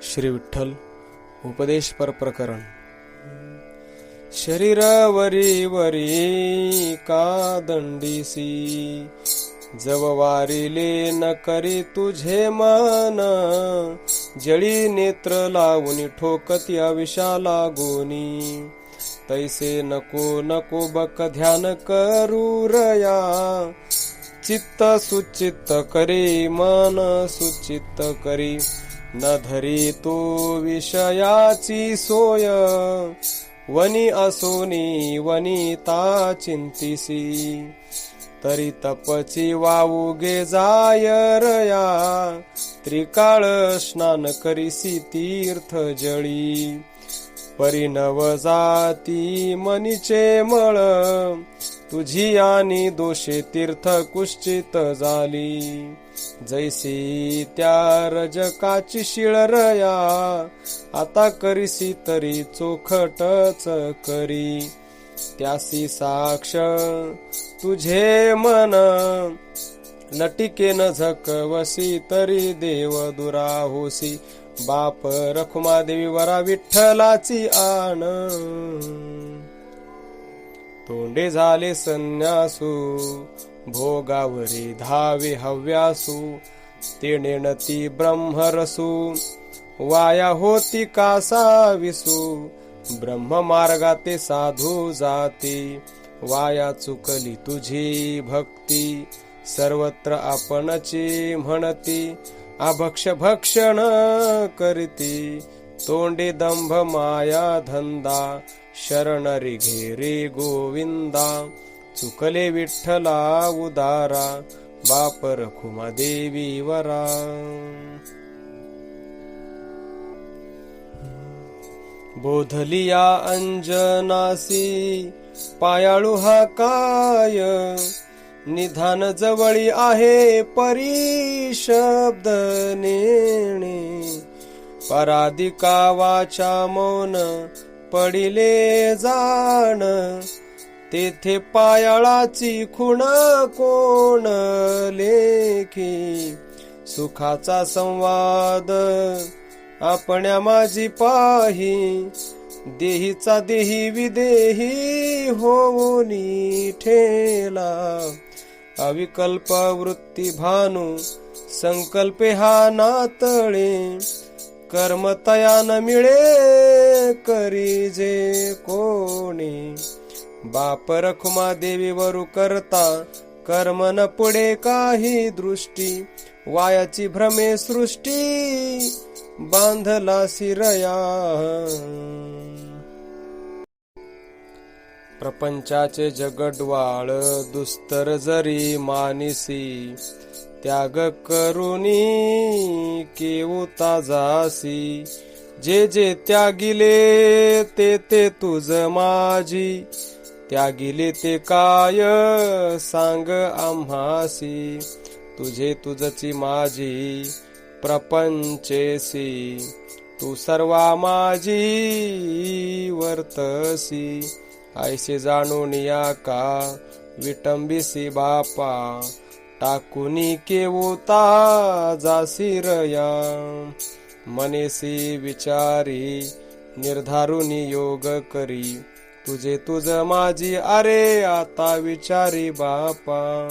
श्री विठ्ठल उपदेशपर प्रकरण. शरीरावरी वरी का दंडीसी, जव वारिले न करी तुझे मन. जळी नेत्र लावून ठोकत्या विषा लागोनी, तैसे नको नको बक ध्यान करू रया. चित्त सुचित्त करी मन सुचित्त करी, न धरी तो विषयाची सोय. वनी असोनी वनिता चिंतिसी, तरी तपची वावुगे जाय रया. त्रिकाळ स्नान करीसी तीर्थ जळी, परिणव जाती मनीचे मळ. तुझी आणि दोषे तीर्थ कुश्चित झाली, जैसी त्या रजकाची शिळरया. आता करीसी तरी चोखटच करी, त्यासी साक्ष तुझे मन. लटिकेन झकवसी तरी देव दुरा होसी, बाप रखुमादेवी वरा विठ्ठलाची आण. तोंडे झाले संन्यासू, भोगावरी धावे हव्यासू. ते नेणती ब्रह्मरसू, वाया होती कासाविसू. ब्रह्म मार्गाते साधू जाती, वाया चुकली तुझी भक्ती. सर्वत्र आपणची म्हणती, अभक्ष भक्षण करती. तोंडे दंभ माया धंदा, शरणरी घेरे गोविंदा. चुकले विठ्ठला उदारा, बाप रखुमा देवी वरा. बोधलिया अंजनासी, पायाळू हा काय. निधान जवळी आहे परी शब्द नेणे. पराधिका वाचा मौन पडिले जाण. तेथे पायाळाची खुण कोण लेखी. सुखाचा संवाद आपण्या माझी पाही. देहीचा देही विदेही होऊनी ठेला. अविकल्प वृत्ती भानू, संकल्पे हा नातळे. कर्म तया न मिळे, करी जे कोणी. बाप रखुमा देवी वरु करता, कर्म न पुढे काही दृष्टी. वायाची भ्रमे सृष्टी, बांधला सिरया. प्रपंचाचे जगडवाळ दुस्तर जरी मानिसी. त्याग करुनी केवता जासी. जे जे त्यागिले ते ते तुझ माझी. त्यागिले ते काय सांग आम्हासी. तुझे तुझची माझी प्रपंचेसी. तू सर्वा माझी वर्तसी. ऐसे जाणून या का विटंबिसी बापा. टाकुनी केवता जासी रया. मनेसी विचारी निर्धारुनी योग करी. तुझे तुझ माझी अरे आता विचारी बापा.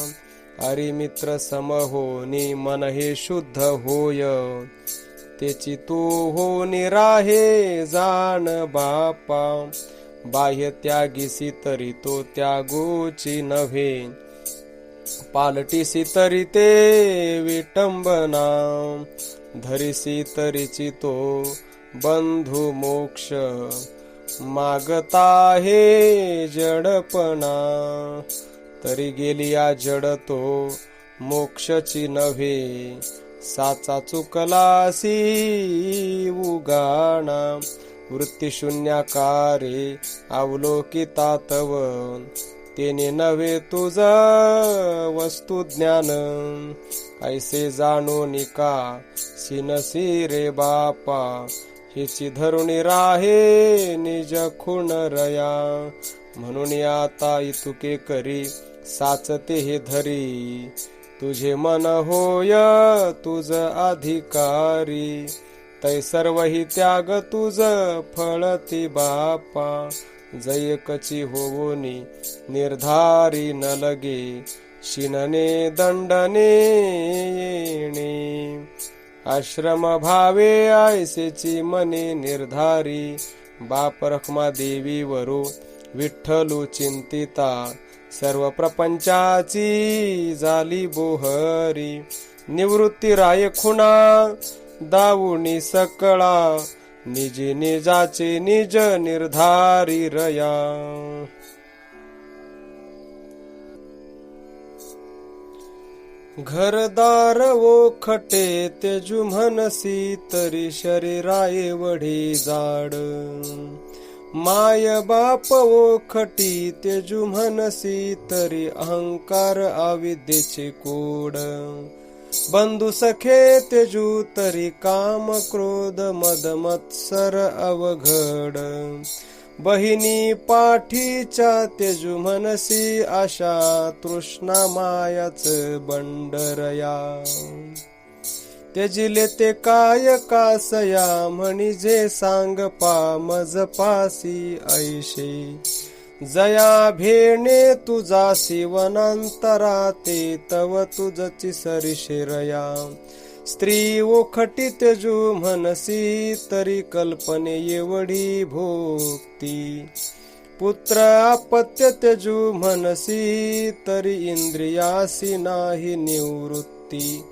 अरे मित्र सम होनी मन हे शुद्ध होय. तेची तू होनी राहे जाण बापा. बाह्य त्यागीसी तरी तो त्यागोची नव्हे. पालटीसी तरी ते विटंबना. धरिसी तरीची तो बंधु मोक्ष. मागता हे जडपणा. तरी गेली या जड तो मोक्षची नव्हे. साचा चुकलासी उगाणा. वृत्ती शून्याकारे अवलोकितातव. तेने नव्हे तुझ वस्तु ज्ञान. ऐसे जाणो निका सिनसी रे बापा. हिची धरुणी राहे निज खुण रया. म्हणून आता इतुके करी साचते हे धरी. तुझे मन होय तुझ अधिकारी. तै सर्वही त्याग तुझ फळती बापा. जैकची होवोनी निर्धारी न लगे, शिनने दंडने येणे. आश्रम भावे आयसेची मने निर्धारी, बाप रखुमादेवी वरू विठ्ठलू चिंतिता. सर्व प्रपंचाची झाली बोहरी, निवृत्ती राय खुणा दावुनी सकळा. निजी निजाचे निज निर्धारी रया. घरदार ओखटे तेजु म्हणसी, तरी शरीराये वढे जाड. माय बाप ओखटी तेजु म्हणसी, तरी अहंकार अविद्येचे कोड. बंधु सखे तेजू तरी काम क्रोध मद मत्सर अवघड. बहिणी पाठीच्या तेजू मनसी, आशा तृष्णा मायाच बंडरया. तेजिले ते काय कासया, म्हणजे सांग पा मज पासी ऐशे. जया भेणे तुझासी वनांतरा, ते तव तुझची सरिशेरया. स्त्री ओखटी तेजू म्हणसी, तरी कल्पने एवढी भोगती. पुत्र अपत्य तेजू म्हणसी, तरी इंद्रियासी नाही निवृत्ती.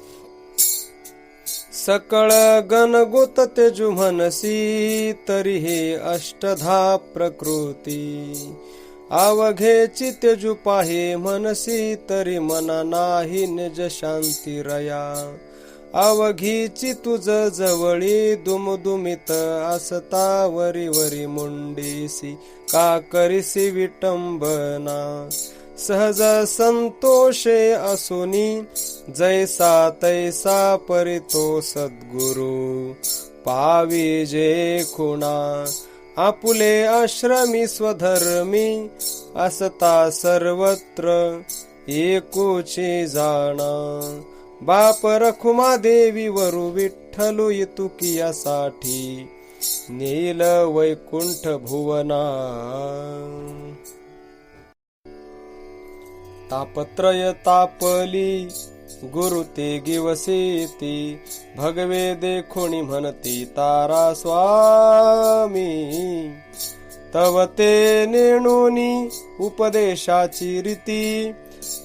सकळ गणगोत तेजू म्हणसी, तरी हे अष्टधा प्रकृती. अवघेची तेजू पाहे म्हणसी, तरी मना नाही निज शांती रया. अवघीची तुझ जवळी दुमदुमित असता, वरी वरी मुंडीसी का करीसी विटंबना. सहज संतोषे असोनी, जैसा तैसा परितो सद्गुरु. पावी जे खुणा आपुले आश्रमी स्वधर्मी, असता सर्वत्र एकोचे जाणा. बाप रखुमादेवी वरू विठ्ठलू इतुकियासाठी, नील वैकुंठ भुवना. तापत्रय तापली गुरु ते गिवसेती, भगवे देखोणी म्हणती तारा स्वामी. तव ते नेणोनी उपदेशाची रीती,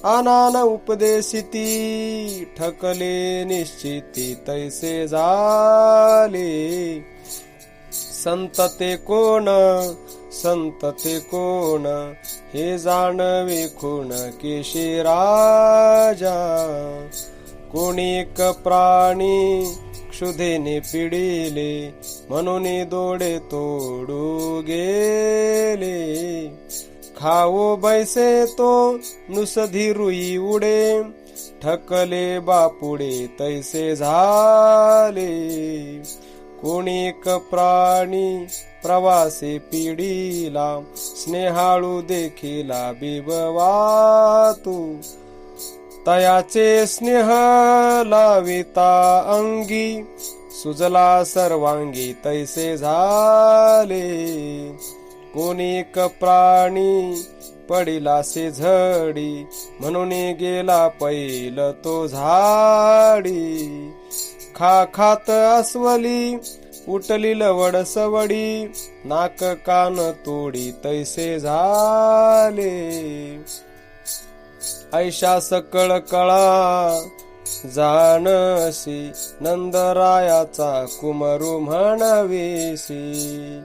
आनान उपदेशिती. ठकले निश्चिती तैसे झाले, संत ते कोण संत ते कोण, हे जाणवे कोण केशी राजा. कोणी एक प्राणी क्षुधेने पिडिले, म्हणून डोळे तोडू गेले. खाओ बैसे तो नुसधी रुई उडे, ठकले बापुडे तैसे झाले. कोणी एक प्राणी प्रवासे पिढीला, स्नेहाळू देखिला बिबवातू. तयाचे स्नेह लाविता अंगी, सुजला सर्वांगी तैसे झाले. कोणी एक प्राणी पडिलासे झडी, म्हणून गेला पैल तो झाडी. खा खात अस्वली उठली लवड सवडी, नाक कान तोडी तैसे झाले. ऐशा सकळ कळा जाणसी, नंदरायाचा कुमरू म्हणवेसी.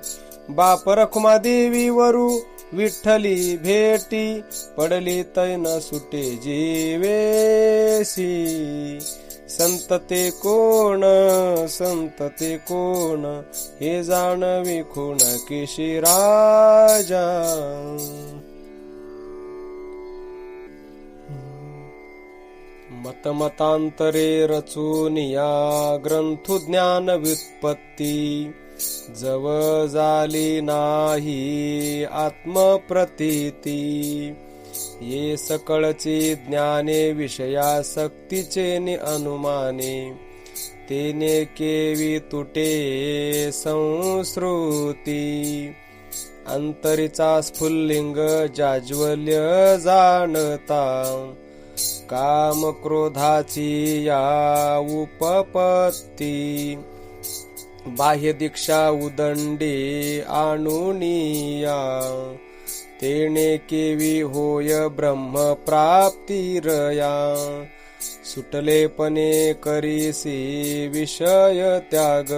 बाप रखुमादेवी वरू विठ्ठली भेटी, पडली तैन सुटे जीवेसी. संत ते कोण संत ते कोण, हे जाणवे कोण केशी राजा. मतमतांतरे रचून या ग्रंथु ज्ञान व्युत्पत्ती, जव झाली नाही आत्मप्रतीती. ये सकळची ज्ञाने विषयासक्तीचे नि अनुमाने, तेने केवी तुटे संस्कृती अंतरीचा स्फुल्लिंग जाज्वल्य जाणता काम क्रोधाची या उपपत्ती बाह्य दीक्षा उदंडे आणुनिया तेने केवी होय ब्रह्म प्राप्तिरया सुटलेपणे करीसी विषय त्याग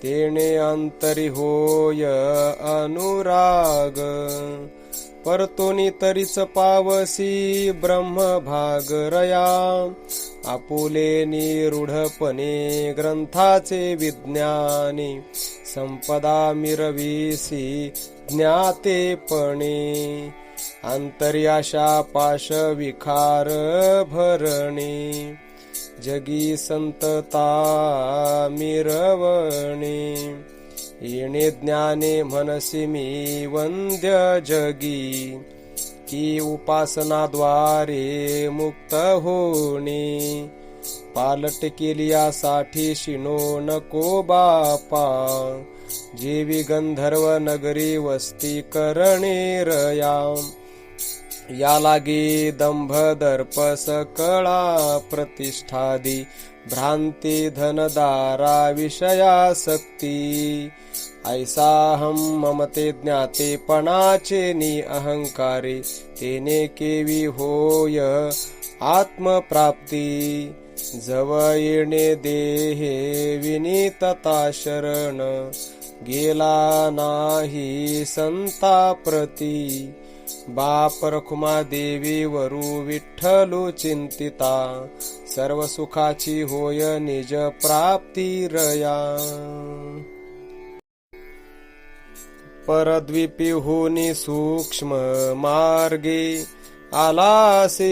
तेने अंतरी होय अनुराग परतोनी तरीच पावसी ब्रह्म भागरया आपुले निरूढपणे ग्रंथाचे विज्ञानी संपदा मिरवीसी ज्ञातेपणे अंतर्याशा पाश विखार भरणे जगी संतता मिरवणे येणे ज्ञाने मनसी मी वंद्य जगी की उपासनाद्वारे मुक्त होणे पालट केलियासाठी शिनो नको बापा जेवी गंधर्व नगरी वस्ती करणे रया या लागे दंभ दर्प सकळा प्रतिष्ठादी भ्रांती धनदारा विषयासक्ती ऐसाहम ममते ज्ञातेपणाचे नि अहंकारे तेने केवी होय आत्मप्राप्ती जव येणे देहे विनीतता शरण गेला नाही संता प्रती बाप रखुमा देवी वरु विठ्ठलु चिंतिता सर्व सुखाची होय निज प्राप्ती रया परद्वीपी होनी सूक्ष्म मार्गे आलासे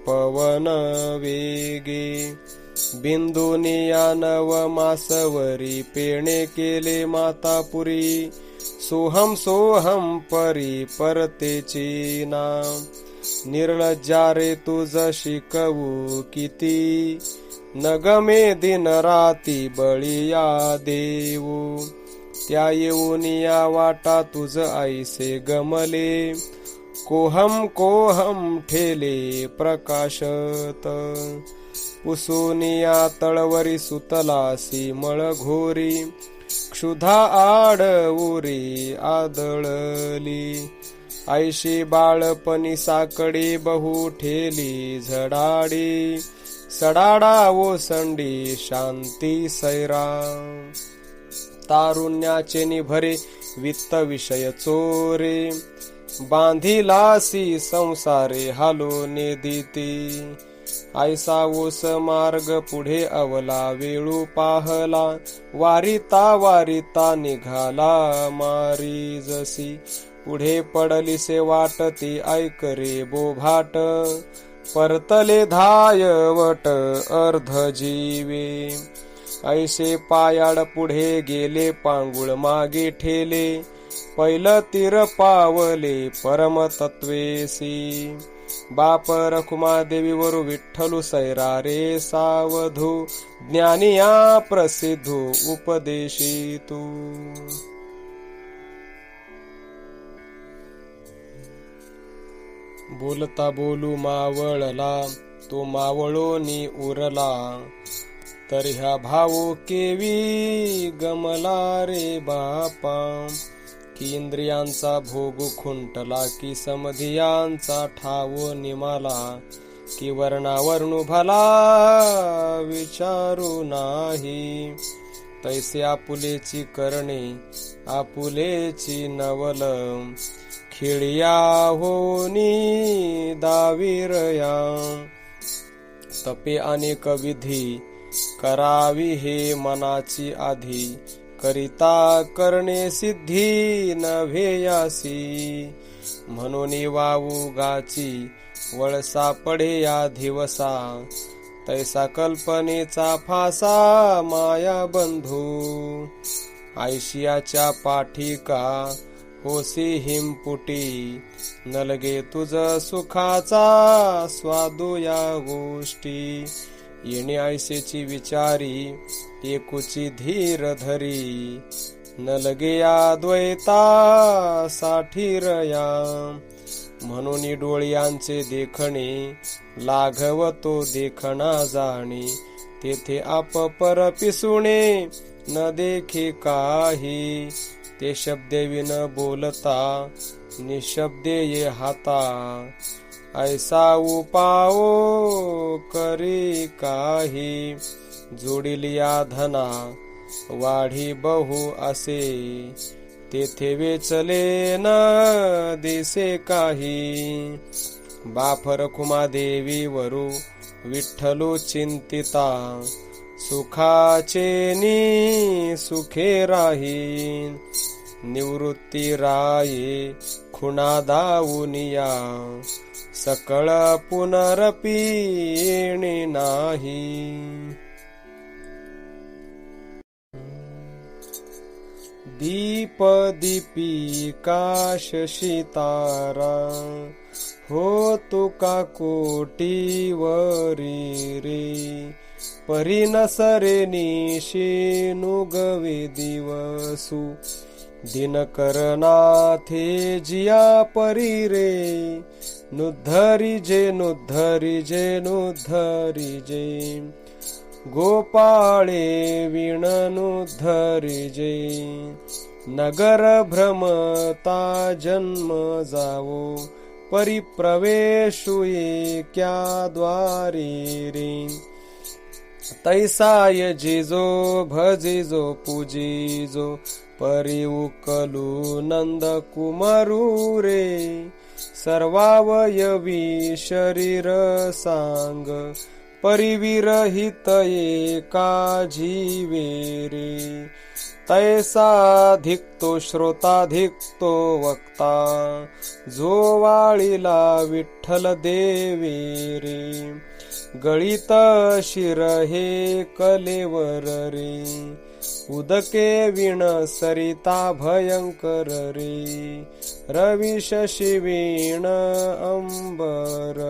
पवन वेगे बिंदुनिया नव मासवरी पेणे केले मातापुरी सोहम सोहम परी परतेची नाम निर्लज्जा रे तुझ शिकवू किती नगमे दिन राती बळिया देऊ त्या येऊन या वाटा तुझ ऐसे गमले कोहम कोहम ठेले प्रकाशत पुसुनिया तळवरी सुतलासी मळघोरी क्षुधा आडवुरी आदळली ऐशी बाळपणी साकडी बहु ठेली झडाडी सडाडा ओसंडी शांती सैरा तारुण्याचे निभरे वित्त विषय चोरे बांधिलासी संसारे हालो नेदिती ऐसा ओस मार्ग पुढे अवला वेळू पाहला वारिता वारिता निघाला मारी जसी पुढे पडली से वाटती ऐकरे बोभाट परतले धायवट अर्ध जीवे ऐसे पायाड पुढे गेले पांगुळ मागे ठेले पहिलं तीर पावले परमतत्वेसी बाप रखुमा देवीवरु विठ्ठलु सैरारे सावधू ज्ञानिया प्रसिद्धू उपदेशितू बोलता बोलू मावळला तो मावळोनी उरला तर ह्या भावो केवी गमला रे बापा की इंद्रियांचा भोग खुंटला की समधियांचा ठावो निमाला की वर्णावरणू भला विचारू नाही तैसे आपुलेची करणे आपुलेची नवल खिळिया होनी दाविरया तपे अनेक विधी करावी हे मनाची आधी करिता करणे सिद्धी नभेयासी म्हणून वावू गाची वळसा पडे या दिवसा तैसा कल्पनेचा फासा माया बंधू आयशियाच्या पाठिका होसी हिमपुटी नलगे तुझ सुखाचा स्वादू या गोष्टी येणे ऐसेची विचारी एकुची धीर धरी न लगे या द्वैता साठीरया म्हणून डोळ्यांचे देखणे लाघवतो देखणा जाणे तेथे आप पर पिसुणे न देखे काही ते शब्दे विन बोलता निशब्दे ये हाता ऐसा उपाओ करी काही जोडिलिया धना वाढी बहु असे तेथे वेचले न दिसे काही बाप रखुमादेवी वरू विठ्ठलो चिंतिता सुखाचे नी सुखे राही निवृत्ती राये खुणा दावुनिया सकळ पुनरपी येणे नाही दीप दीपिका शशितारा हो तुका कोटी वरी रे परी नसरे निशी नुगवे दिवसु दिनकरनाथे जिया परी रे नुद्धरी जे नुद्धरी जे नुद्धरी जे गोपाळे विणनुद्धरी जे नगर भ्रमता जन्म जावो परिप्रवेशु क्या द्वारी रे तैसाय जिजो भजिजो पूजिजो परी उकलू नंद कुमारू रे सर्वावयवी शरीर सांग परिविरहित एका जीवे रे तैसा धिकतो श्रोता धिकतो वक्ता जो वाळीला विठ्ठल देवे रे गळित शिर हे कलेवर रे उदके विण सरिता भयंकर रे रवि शशि वीण अंबर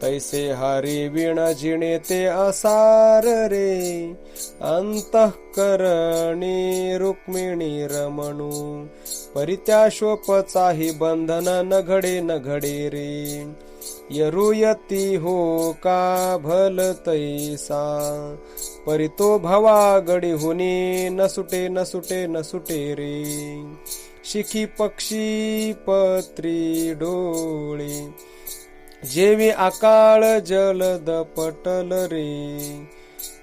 तैसे हरी वीण जिणे ते असार रे अंतःकरणी रुक्मिणी रमणू परित्याशोपचाही बंधन न घडे रे यरुयती हो का भल तैसा परितो भवा गडी हुनी न सुटे रे शिखी पक्षी पत्री डोळे जेवी आकाळ जलद पटल रे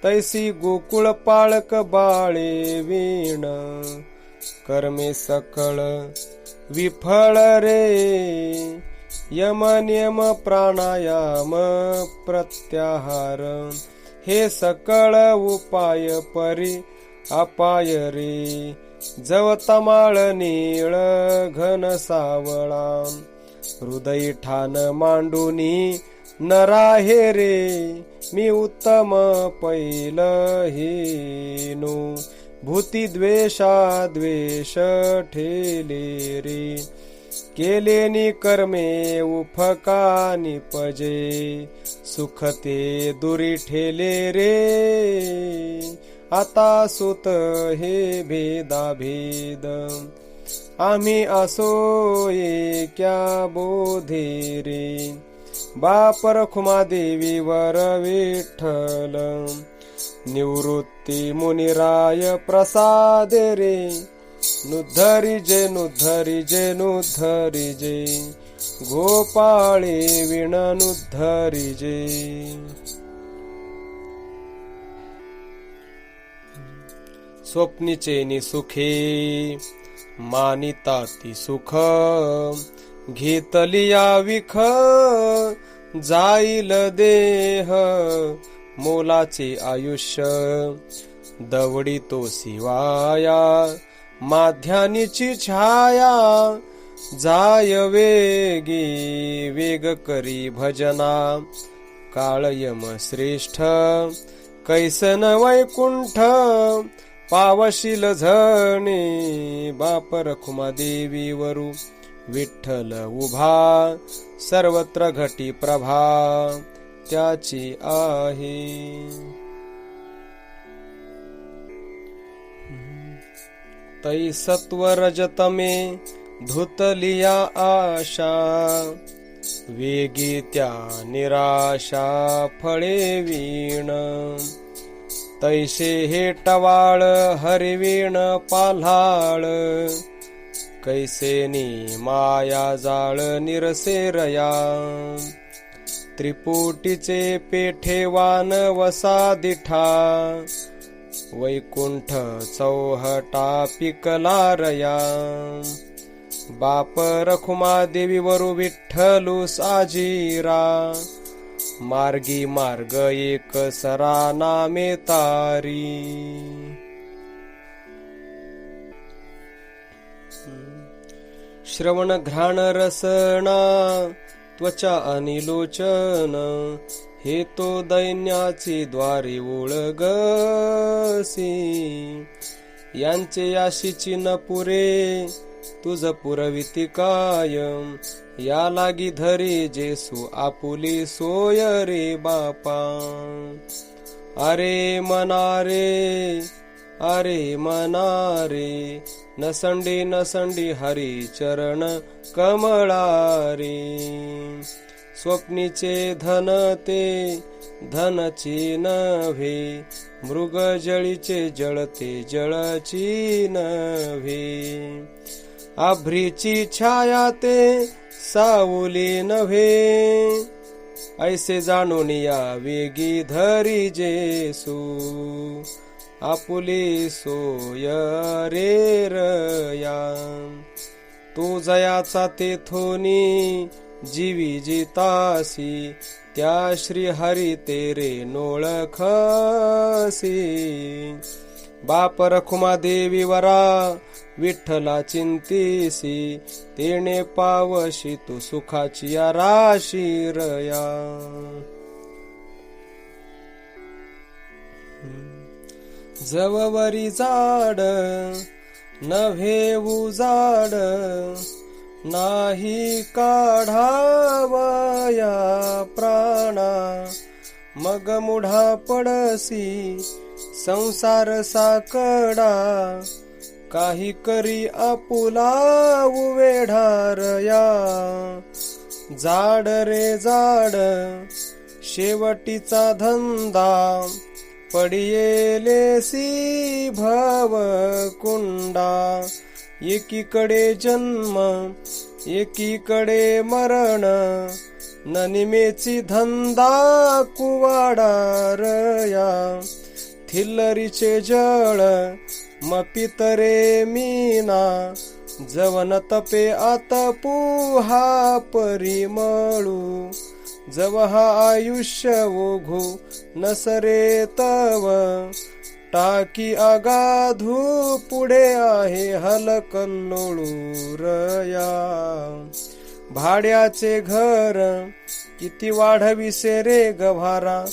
तैसी गोकुळ पाळक बाळे वीण कर्मे सकळ विफळ रे यम नियम प्राणायाम प्रत्याहार हे सकळ उपाय परी अपाय रे जव तमाळ नीळ घन सावळा हृदय ठाण मांडूनी नराहे रे मी उत्तम पैल हेनो भूती द्वेषा द्वेष ठेले रे केलेनी कर्मे उफका निपजे सुख ते दुरी ठेले रे आता सुत हे भेदा भेद आम्ही असो क्या बोधे रे बाप रखुमादेवी वर विठ्ठल निवृत्ती मुनिराय प्रसादे रे नुद्धरी जे गोपाळे विण नुद्धरी जे स्वप्नीचे निसुखे मानिताती सुख घेतलिया विख जाईल देह मोलाचे आयुष्य दवडी तो शिवाया माध्यानीची छाया जाय वेगी वेग करी भजना काळयम श्रेष्ठ कैसन वैकुंठ पावशील झणे बाप रखुमादेवी वरू विठ्ठल उभा सर्वत्र घटी प्रभा त्याची आहे. तै सत्व रजतमे धुतलिया आशा, वेगी त्या निराशा फळे वीण. तैसे हे टवाळ हरिवीण पाल्हाळ, कैसेनी माया जाळ निरसेरया. त्रिपुटीचे पेठेवान वसा दिठा, वैकुंठ चौहटा पिकला रया. बाप रखुमादेवी वरु विठ्ठलू साजीरा, मार्गी मार्ग एक सरा नामे तारी. श्रवण घ्राण रसना त्वचा आणि लोचन, हे तो दैन्याची द्वारी ओळगसी. यांचे याशीची न पुरे तुझ पुरविती कायम, या लागी धरी जेसू आपुली सोय रे बापा. अरे मना रे अरे मना रे, नसंडी नसंडी हरी चरण कमळा रे. स्वप्नीचे धन ते धनची नव्हे, मृग जळीचे जळते जळची नव्हे. आभ्रीची छाया ते सावली नव्हे, ऐसे जाणून या वेगी धरी जेसू. आपुली सोय रे रया, तो जयाचा तेथोनी जीवी जितासी. त्या श्री हरी तेरे नोळखसी. बाप रखुमादेवी वरा विठ्ठला चिंतीसी, तेने पावशी तू सुखाची राशी रया. जववरी जाड नव्हे उजाड, नाही काढावया प्राणा. मग मुढा पडसी संसार साकडा, काही करी आपुला उवेढारया. जाड रे जाड शेवटीचा धंदा, पडियेलेसी भव कुंडा. एकीकडे जन्म एकीकडे मरण, ननिमेची धंदा कुवाडा रया. थिल्लरीचे जळ मपितरे मीना, जवन तपे आतपू हा परिमळू. जव हा आयुष्य ओघू नसरे तव, टाकी अगाधू पुढे आहे हलकल्लोळू रया. भाड्याचे घर किती वाढविसे रे गभारा,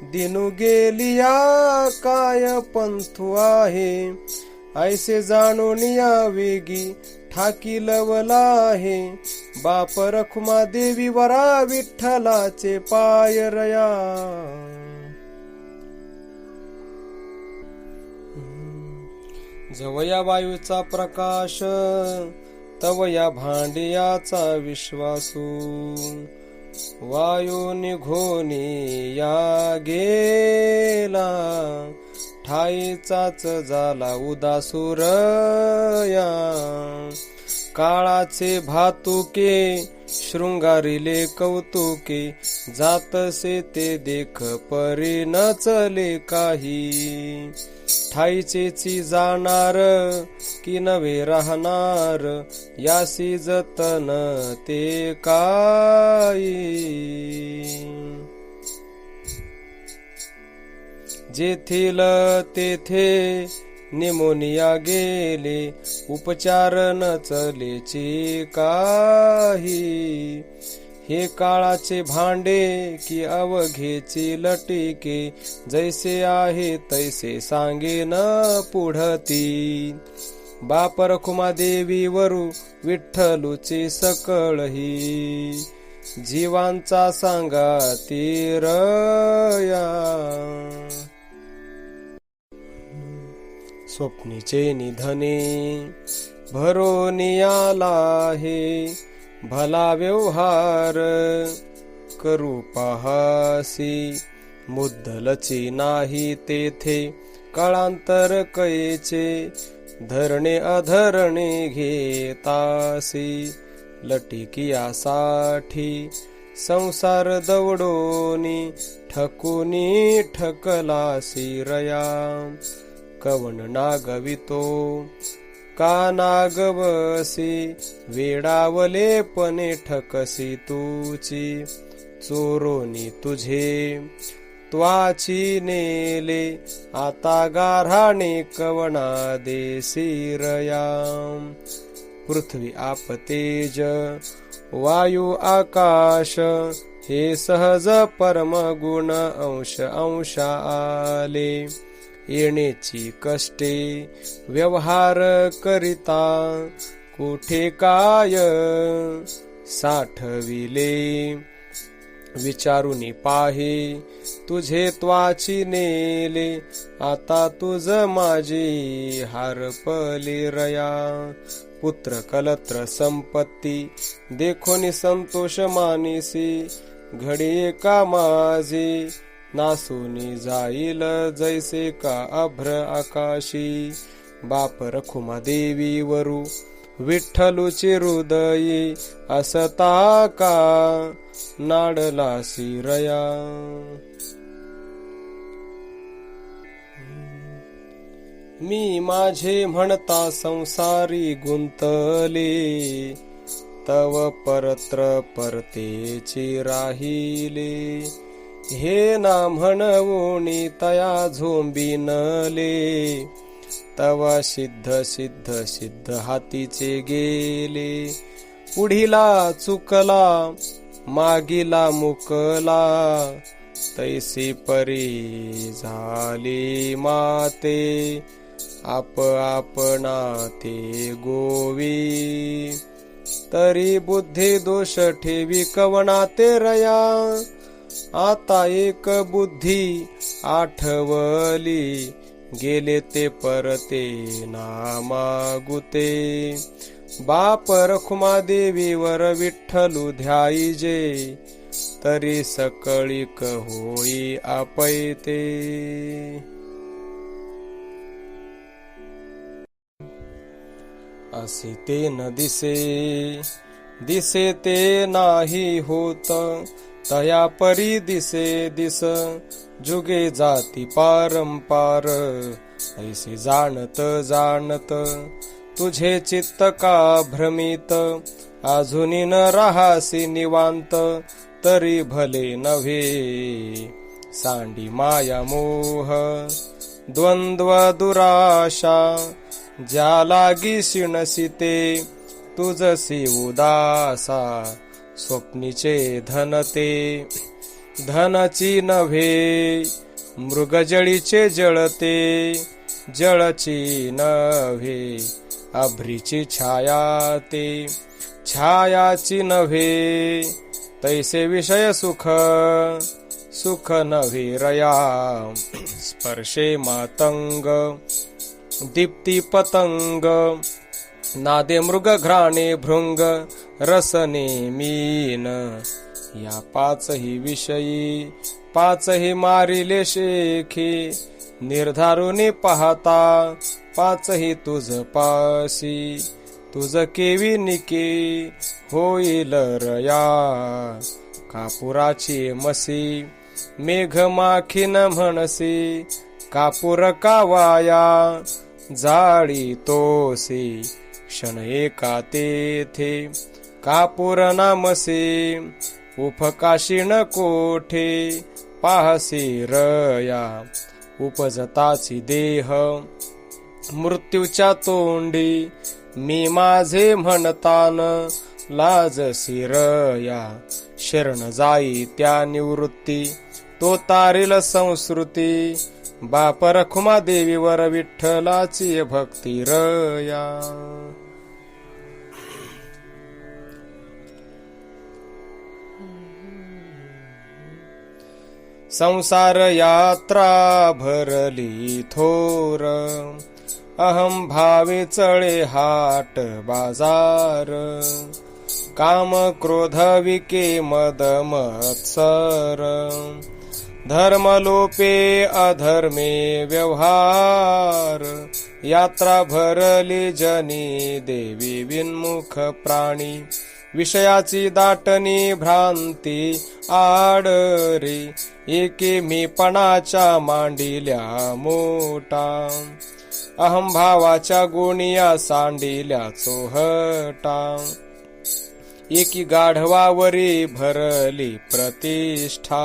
दिनू गेलिया काय पंथू आहे. ऐसे जाणून या वेगी ठाकी लवला आहे. बाप रखुमादेवी वरा विठ्ठलाचे पाय रया. जवया वायूचा प्रकाश, तवया भांडियाचा विश्वासू. वायू निघोनी या गेला, ठाईचाच झाला उदासूरया. काळाचे भातुके शृंगारिले कौतुके, जातसे ते देख परी नचले काही. ठाईचेची जाणार की नवे राहणार, यासी जतन ते काही. जेथील तेथे निमोनिया गेले, उपचार नचलेचे काही. हे काळाचे भांडे की अवघेची लटिके, जैसे आहे तैसे सांगे न पुढती. बाप रखुमादेवी वरू विठ्ठलूचे सकळही, जीवांचा सांगाती रया. स्वप्नीचे निधने भरून आला हे, भला व्यवहार करू पाहासी. मुद्दलची नाही तेथे काळांतर कयेचे, धरणे अधरणे घेतासी. लटिकियासाठी संसार दवडोनी, ठकुनी ठकलासी रया. कवन नागवितो का नागवसी, वेडावलेपणे ठकसी तूची. चोरोनी तुझे त्वाची नेले, आता गाऱ्हाणे कवना देसी रया. पृथ्वी आप तेज वायू आकाश, हे सहज परमगुण अंश अंशा आले. येण्याची कष्टे व्यवहार करिता, कुठे काय साठविले. विचारुनी पाहे तुझे त्वाची नेले, आता तुझ माझी हारपली रया. पुत्र कलत्र संपत्ती देखोनी संतोष मानिसी, घडी का माझे नासूनी जाईल जैसे का अभ्र आकाशी. बाप रखुमा देवी वरू विठ्ठलूचे हृदयी, असता का नाडलासी रया. मी माझे म्हणता संसारी गुंतले, तव परत्र परतेची राहिले. हे ना म्हणवोनी तया झोंबिनले, तवा सिद्ध सिद्ध सिद्ध हातीचे गेले. पुढीला चुकला मागीला मुकला, तैसी परी झाली माते. आप आपणा ते गोवी, तरी बुद्धी दोष ठेवी कवना ते रया. आता एक बुद्धी आठवली, गेले ते परते ना मागुते. बाप रखुमा देवीवर विठ्ठलू ध्याईजे, तरी सकळीक होई आपैते. असे ते न दिसे, दिसे ते नाही होत. तया परी दिसे दिस, जुगे जाती पारंपार. ऐसे जाणत जाणत तुझे चित्त का भ्रमित, अजूनी न राहासी निवांत. तरी भले नव्हे सांडी माया मोह, द्वंद्व दुराशा. ज्या लागी शिणसिते तुझसी उदासा, स्वप्नीचे धनते धनची नव्हे. मृगजळीचे जळते जळची नव्हे, अभ्रीची छाया ते छायाची नव्हे. तैसे विषय सुख सुख नव्हे रया. स्पर्शे मातंग दीप्ती पतंग, नादे मृग घ्राणे भृंग रसने मीन. या पाचही विषयी पाचही मारिले शेखे, निर्धारुनी पाहता पाचही तुझ पासी. तुझ केवी निके होईल रया, कापुराची मसी मेघ माखीन म्हणसी. कापूर का वाया जाळी तोसी, क्षण एका तेथे कापूर नामसे. उफकाशीण कोठे पाहसी रया, उपजताची देह मृत्यूच्या तोंडी. मी माझे म्हणतान लाजसी रया, शरण जाई त्या निवृत्ती. तो तारील संस्कृती, बाप रखुमा देवीवर विठ्ठलाची भक्ती रया. संसार यात्रा भरली थोर, अहम भावे चळे हाट बाजार, काम क्रोध विके मद मत्सर, धर्म लोपे अधर्मे व्यवहार, यात्रा भरली जनी देवी विन्मुख प्राणी, विषयाची दाटणी भ्रांती आडरे, एके मीपणाच्या मांडिल्या मोठा, अहंभावाच्या गुणिया सांडिल्या चोहटा, एकी गाढवावरी भरली प्रतिष्ठा,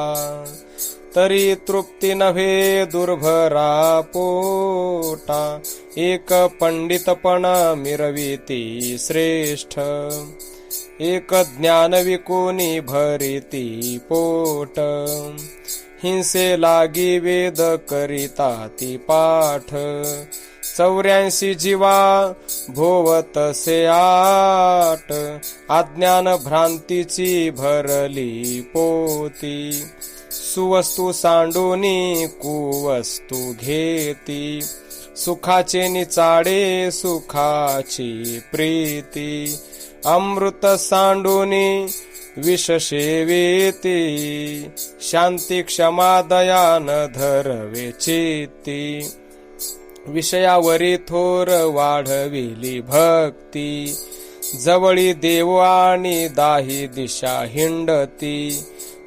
तरी तृप्ती नव्हे दुर्भरा पोटा, एक पंडितपण मिरविती श्रेष्ठ, एक ज्ञान विकोनी भरिती पोट, हिंसे लागी वेद करिता ती पाठ, 84 जीवा भोवतसे आट, अज्ञान भ्रांतीची भरली पोती, सुवस्तू सांडूनी कुवस्तू घेती, सुखाचे निचाडे सुखाची प्रीती, अमृत सांडूनी विष सेवेती, शांती क्षमा दया न धरवे चित्ती, विषयावरी थोर वाढविली भक्ती, जवळी देव आणि दाही दिशा हिंडती,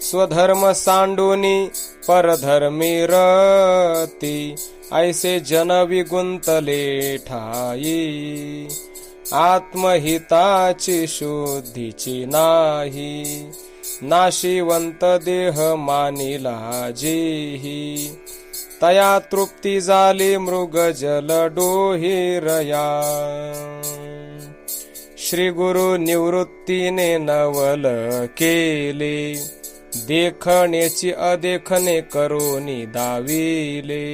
स्वधर्म सांडूनी परधर्मी रती, ऐसे जन विगुंतले ठाई, आत्महिताची शुद्धीची नाही, नाशिवंत देह मानिला जेही, तया तृप्ती झाली मृग जल डोहिरया, श्री गुरु निवृत्तीने नवल केले, देखण्याची अदेखणे करोनी दाविले,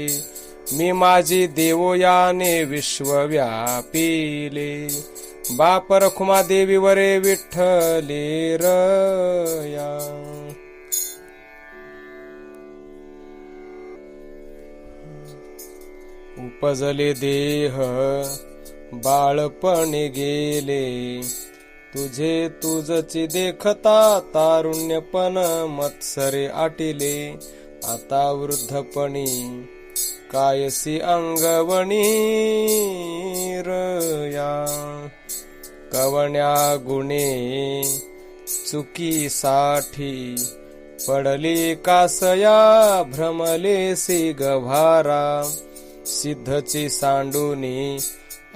मी माझी देवोयाने विश्व व्यापिले, बाप रखुमा देवी वरे विठ्ठले रया. उपजले देह बाळपणी गेले, तुझे तुझची देखता तारुण्यपण मत्सरे आटिले, आता वृद्धपणी कायसी अंगवणी रया, कवण्या गुणे चुकीसाठी पडली कासया, भ्रमलेसी गभारा, सिद्धची सांडूनी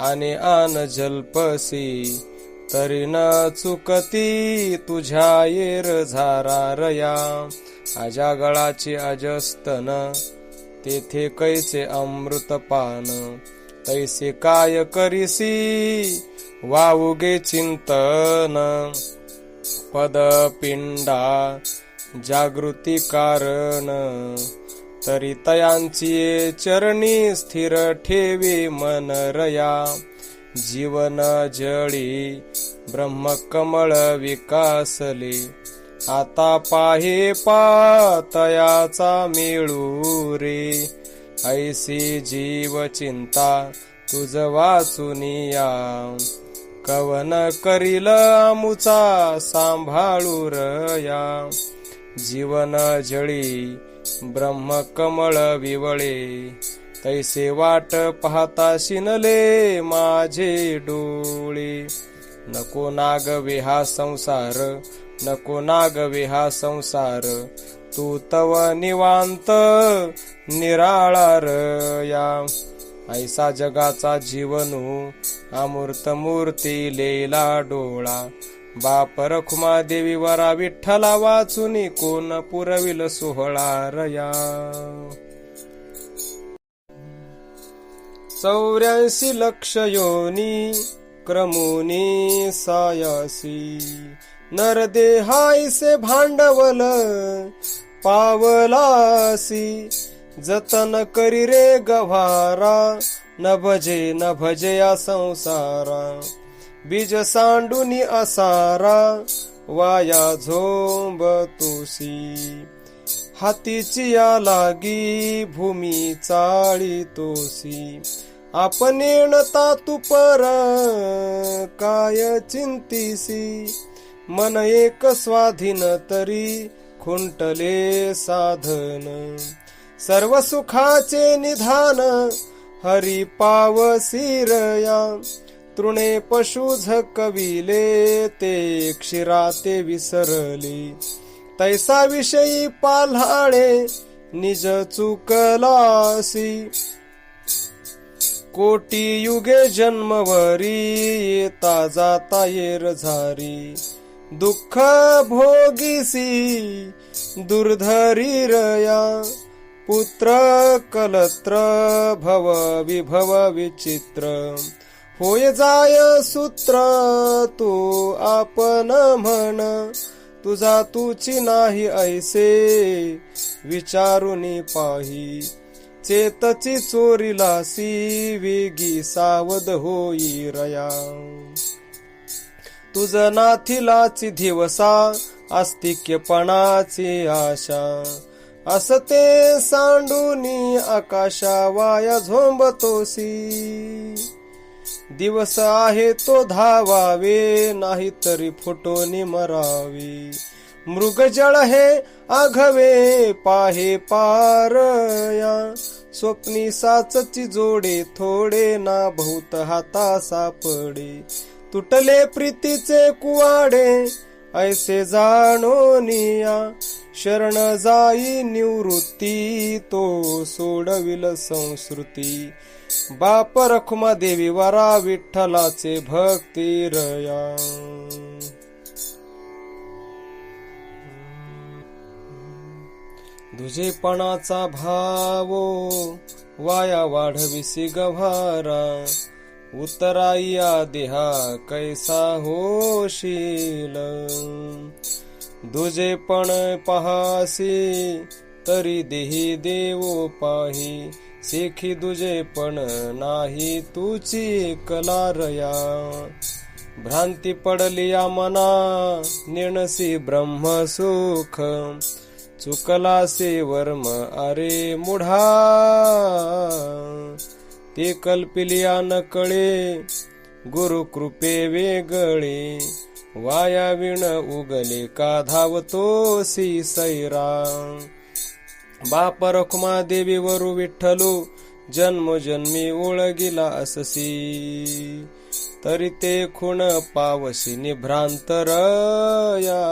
आणि आन जल्पसी, तरी न चुकती तुझ्या येर झारारया, अजागळाची अजस्तन तेथे कैसे अमृतपान, तैसे काय करिसी वाऊगे चिंतन, पदपिंडा जागृती कारण, तरी तयांची चरणी स्थिर ठेवी मन रया, जीवन जळी ब्रह्मकमळ विकासले, आता पाहे पातयाचा मिळू रे, ऐसी जीव चिंता तुझ वाचुनिया, कवन करील आमुचा सांभाळू रया, जीवन जळी ब्रह्मकमळ विवळे, तैसे वाट पाहता शिनले माझे डोळे, नको नागवे हा संसार, नको नागवे हा संसार, तू तव निवांत निराळा रया, ऐसा जगाचा जीवनू अमूर्त मूर्ती लेला डोळा, बाप रखुमा देवी वरा विठ्ठला वाचुनी, कोण पुरविल सोहळा रया. 84 लक्ष योनी क्रमुनी सायासी, नरदेहाईसे भांडवल पावलासी, जतन करी रे गव्हारा, न भजे या संसारा, बीज सांडूनी असारा, वाया झोंब तुसी, हातीची या लागी भूमी चाळीतोसी. आपण येणता तू पर काय चिंतीसी. मन एक स्वाधीन तरी खुंटले साधन. सर्व सुखाचे निधान हरी पावसीरया. तृणे पशु झकविले ते क्षीरा ते विसरले. तैसा विषयी पाल्हाळे निज चुकलासी. कोटी युगे जन्मवरी येता जाता येर झारी. दुःख भोगीसी दुर्धरी रया. पुत्र कलत्र भव विभव विचित्र. होय जाय सूत्र तू आपण म्हण. तुझा तुची नाही ऐसे विचारुनी पाही. चेतची चोरीलासी वेगी सावध होई रया. तुझ नाथिलाची दिवसा आस्तिक्यपणाची आशा. असते सांडूनी आकाशा वाया झोंबतोसी. दिवस आहे तो धावावे नाही तरी फुटोनी मरावे. मृगजळ हे आघवे पाहे पारया. स्वप्नी साचची जोडे थोडे ना बहुत हाता सापडे. तुटले प्रीतीचे कुवाडे ऐसे जाणोनिया. शरण जाई निवृत्ती तो सोडविल संस्कृती. बाप रखुमा देवी वरा विठ्ठलाचे भक्ती रया. दुजेपणाचा भावो वाया वाढविसी गव्हारा. उतराया देहा कैसा होशील. दुजेपण पहासी तरी देही देवो पाही. सेखी दुजेपण नाही तुची कलारया. भ्रांती पडली या मना नेणसी ब्रह्मसुख. चुकलासे वर्म अरे मुढा. ते कल्पिलिया नकळे गुरु कृपे वेगळे. वाया विण उगले का धावतोसी सैरा. बाप रखुमा देवी वरु विठ्ठलू जन्मोजन्मी ओळगिला अससी. तरी ते खुण पावसी निभ्रांत रया.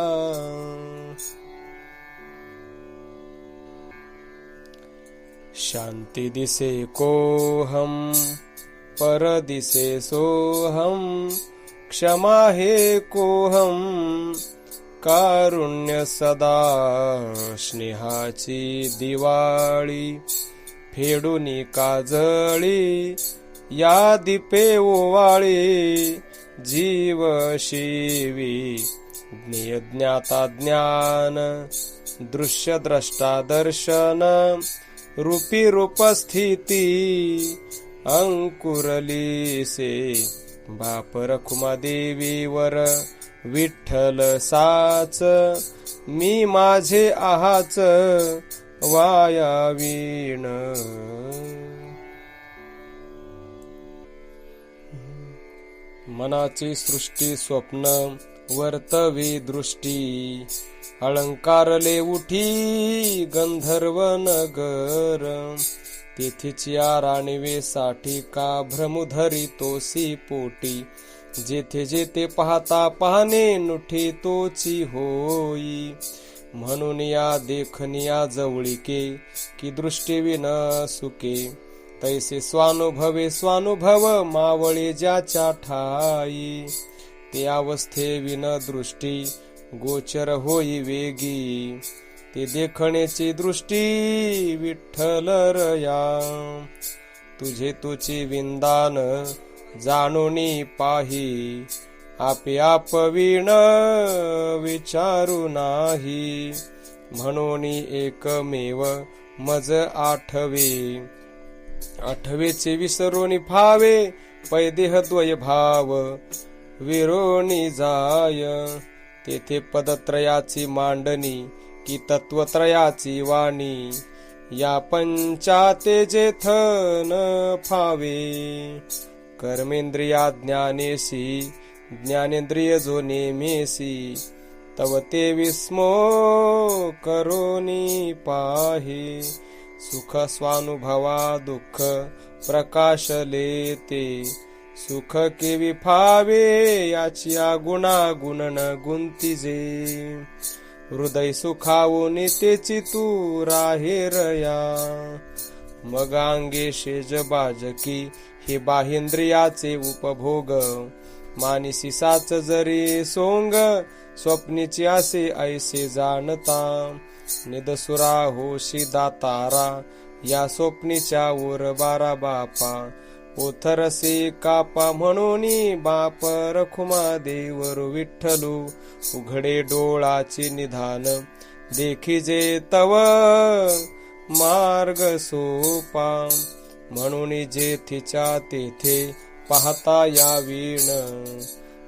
शांती दिसे कोहम पर दिसे सोहम. क्षमा हे कोहम कारुण्य सदा. स्नेहाची दिवाळी फेडूनी काजळी. या दीपे ओवाळी जीव शिवी. ज्ञाता ज्ञान दृश्य द्रष्टा दर्शन. रूपी रूपस्थिती अंकुरली से. बाप रखुमा देवीवर विठ्ठल साच. मी माझे आहाच वाया वीण. मनाची सृष्टी स्वप्न वर्तवी दृष्टी. अलंकारले उठी गंधर्व नगर. तेथीची राणीवे साठी का भ्रमुधरी तोसी पोटी. जेथे जेथे पाहता पाहणे नुठी तोची होई. म्हणून या देखनिया जवळिके की दृष्टी विन सुके. तैसे स्वानुभवे स्वानुभव मावळे ज्याच्या ठाई. ते अवस्थे विन दृष्टी गोचर होई वेगी. ते देखण्याची दृष्टी विठ्ठल रया. तुझे तुची विंदान जाणोनी पाही. आपे आप वीण विचारू नाही. म्हणून एकमेव मज आठवे. आठवेचे विसरोनी फावे. पैदेह द्वय भाव विरोनी जाय. तेथे पदत्रयाची मांडणी की तत्वत्रयाची वाणी, या पंचाते जेथन फावे. कर्मेंद्रिया ज्ञानेसी, ज्ञानेंद्रिय जो नेमेसी, तव ते विस्मो करोनी पाहे. सुख स्वानुभवा दुःख प्रकाशले ते, सुख केवी फावे याची गुणागुण न गुंतिजे. हृदय सुखावून तेची तू राहेरया, मग अंगे शेज बाजकी हे बाहेंद्रियाचे उपभोग. मानिसी साच जरी सोंग, स्वप्नीची असे ऐसे जाणता. निदसुरा होशी दातारा, या स्वप्नीच्या वर बारा बापा. ओथरसे कापा म्हणून बाप रखुमा देवर विठ्ठलू. उघडे डोळाचे निधान, देखिजे तव मार्ग सोपा. म्हणून जेथेच्या तेथे पाहता यावीण,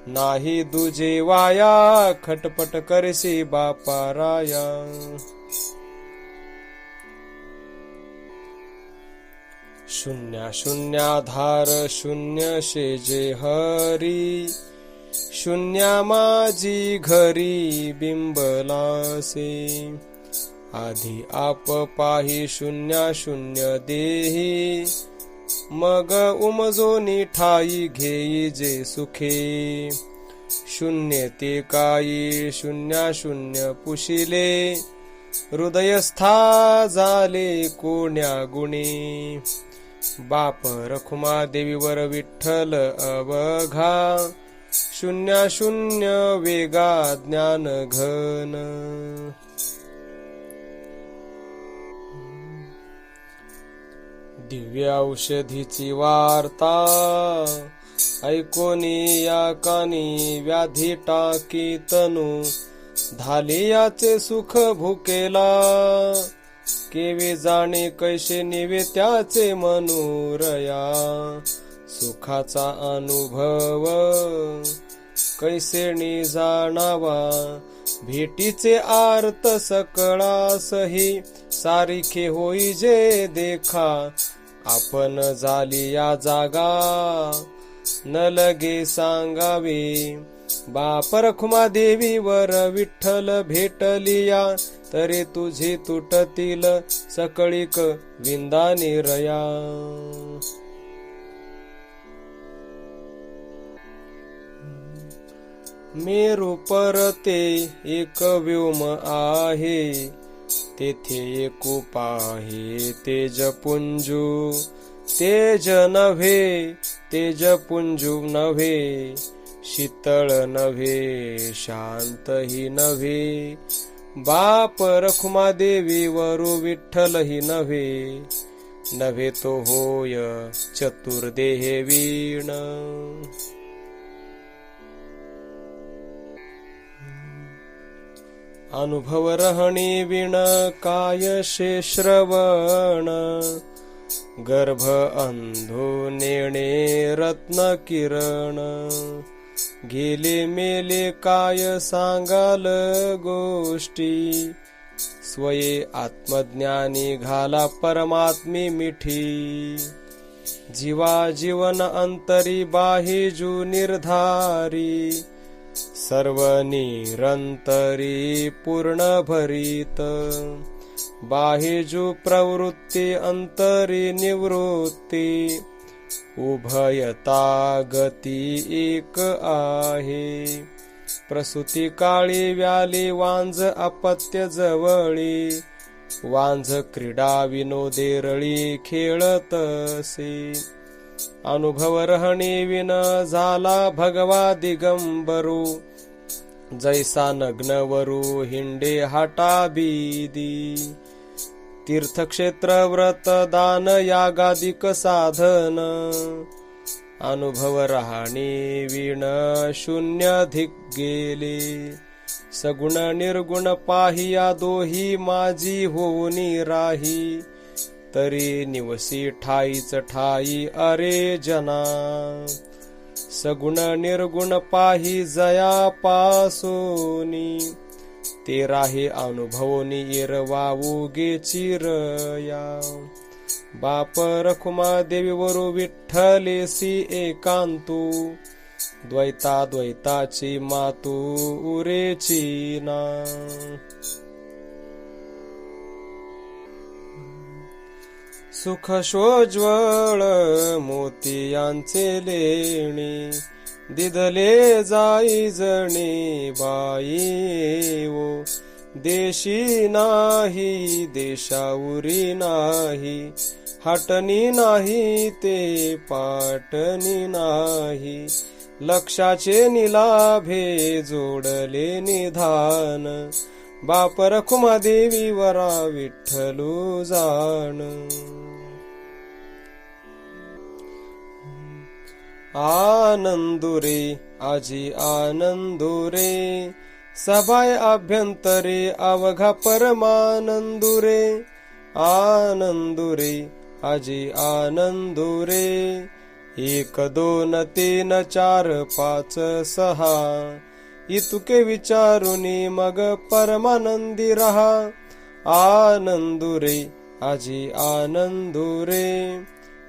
नाही दुजे वाया खटपट करसी बापा राया. शून्या शून्याधार शून्य शेजे हरी, शून्या माझी घरी बिंबलासे. आधी आप पाही शून्या शून्य देही, मग उमजोनी ठाई घेई जे सुखे. शून्य ते काही शून्या शून्य पुशिले, हृदयस्था झाले कोण्या गुणी. बाप रखुमा देवीवर विठ्ठल अवघा, शून्या शून्य वेगा ज्ञान घन. दिव्य औषधीची वार्ता, ऐकोनी या कानी व्याधी टाकी तनू. झाले याचे सुख भुकेला, केवे जाणे कैसे निवे त्याचे मनोरया. सुखाचा अनुभव कैसे जाणावा, भेटीचे आर्त सकळासही. सारिखे होई जे देखा, आपण झाली या जागा न लगे सांगावे. बाप रखुमा देवीवर विठ्ठल भेटलिया, तरी तुझे तुटतील सकळीक विंदा निरया. मेरू परते एक व्योम आहे, तेथे एकू पाहे तेज पुंजू. तेज नव्हे तेज पुंजू नव्हे, शीतळ नव्हे शांतही नव्हे. बाप रखुमा देवीवरू विठ्ठलही नव्हे, नव्हे तो होय चतुर्देहे वीण. अनुभव रहणी विण काय शे श्रवण, गर्भ अंधो नेणे रत्न किरण. गेले मेले काय सांगाल गोष्टी, स्वये आत्मज्ञानी घाला परमात्मी मिठी. जीवा जीवन अंतरी बाहिजू निर्धारी, सर्व निरंतरी पूर्ण भरीत. बाहिजू प्रवृत्ती अंतरी निवृत्ती, उभयता गती एक आहे. प्रसूती काळी व्याली वांझ अपत्य जवळी, वांझ क्रीडा विनोदेरळी खेळतसे. अनुभव रहणी विन झाला भगवा दिगंबरू, जैसा नग्नवरू हिंडे हाटा बीदी. तीर्थक्षेत्र व्रत दान यागादिक साधन, अनुभव राहणी विण शून्य धिक गेले. सगुण निर्गुण पाहिया दोही माझी होनी राही, तरी निवसी ठाईच ठाई अरे जना. सगुण निर्गुण पाही जया पासोनी, ते राहे अनुभवनी एरवाऊ गे चिरया. बाप रखुमा देवी वरु विठ्ठलेसी एकांतू, द्वैता द्वैताची मातू उरेची ना. सुख शोज्वळ मोतियांचे लेणी, दिदले जाई जणी बाई ओ. देशी नाही देशाउरी नाही, हटणी नाही ते पाटणी नाही. लक्षाचे निलाभे जोडले निधान, बाप रखुमा देवी वरा विठ्ठलू जाण. आनंदुरे आजी आनंदुरे, सभाय अभ्यंतरे अवघा परमानंदुरे. आनंदुरे आजी आनंदुरे, एक दोन तीन चार पाच सहा, इतुके विचारुनी मग परमानंदी रहा. आनंदुरे आजी आनंदुरे,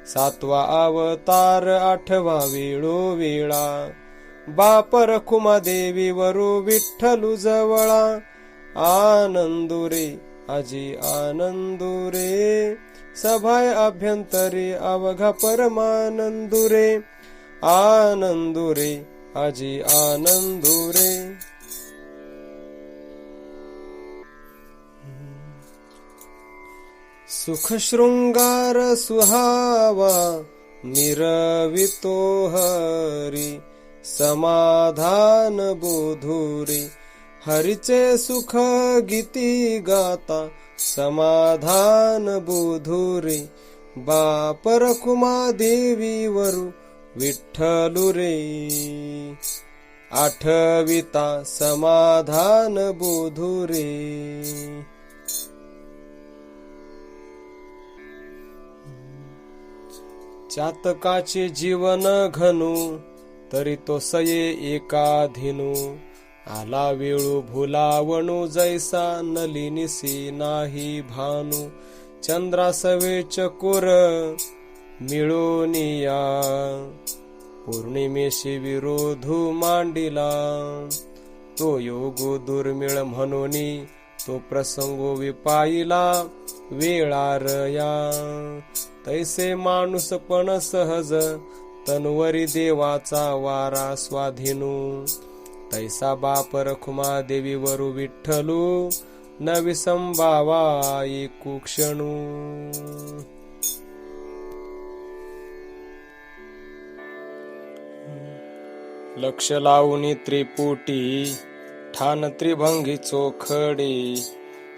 सातवा अवतार आठवा वेळोवेळा, बाप रखुमा देवी वरु विठ्ठलू जवळा. आनंदुरे आजी आनंदुरे, सभाय अभ्यंतरे अवघा परमानंदुरे. आनंदुरे आजी आनंदुरे. सुख शृंगार सुहावा मिरवितो हरी, समाधान बोधुरी. हरीचे सुख गीती गाता समाधान बोधुरी. बाप रखुमा देवी वरु विठ्ठलू रे, आठविता समाधान बोधुरे. चातकाचे जीवन घनू, तरी तो सये एकाधीनू. आला वेळू भुलावणू, जैसा नलिनीसी नाही भानू. चंद्रासवे चकोर मिळोनिया, पौर्णिमेशी विरोधू मांडिला. तो योगो दुर्मिळ म्हणूनी, तो प्रसंगो विपाईला वेळारया. तैसे माणूस पण सहज, तनवरी देवाचा वारा स्वाधीनू. तैसा बाप रखुमा देवी वरु विठ्ठलू, न विसंभावा एकू क्षणू. लक्ष लावून त्रिपुटी, ठाण त्रिभंगी चोखडे.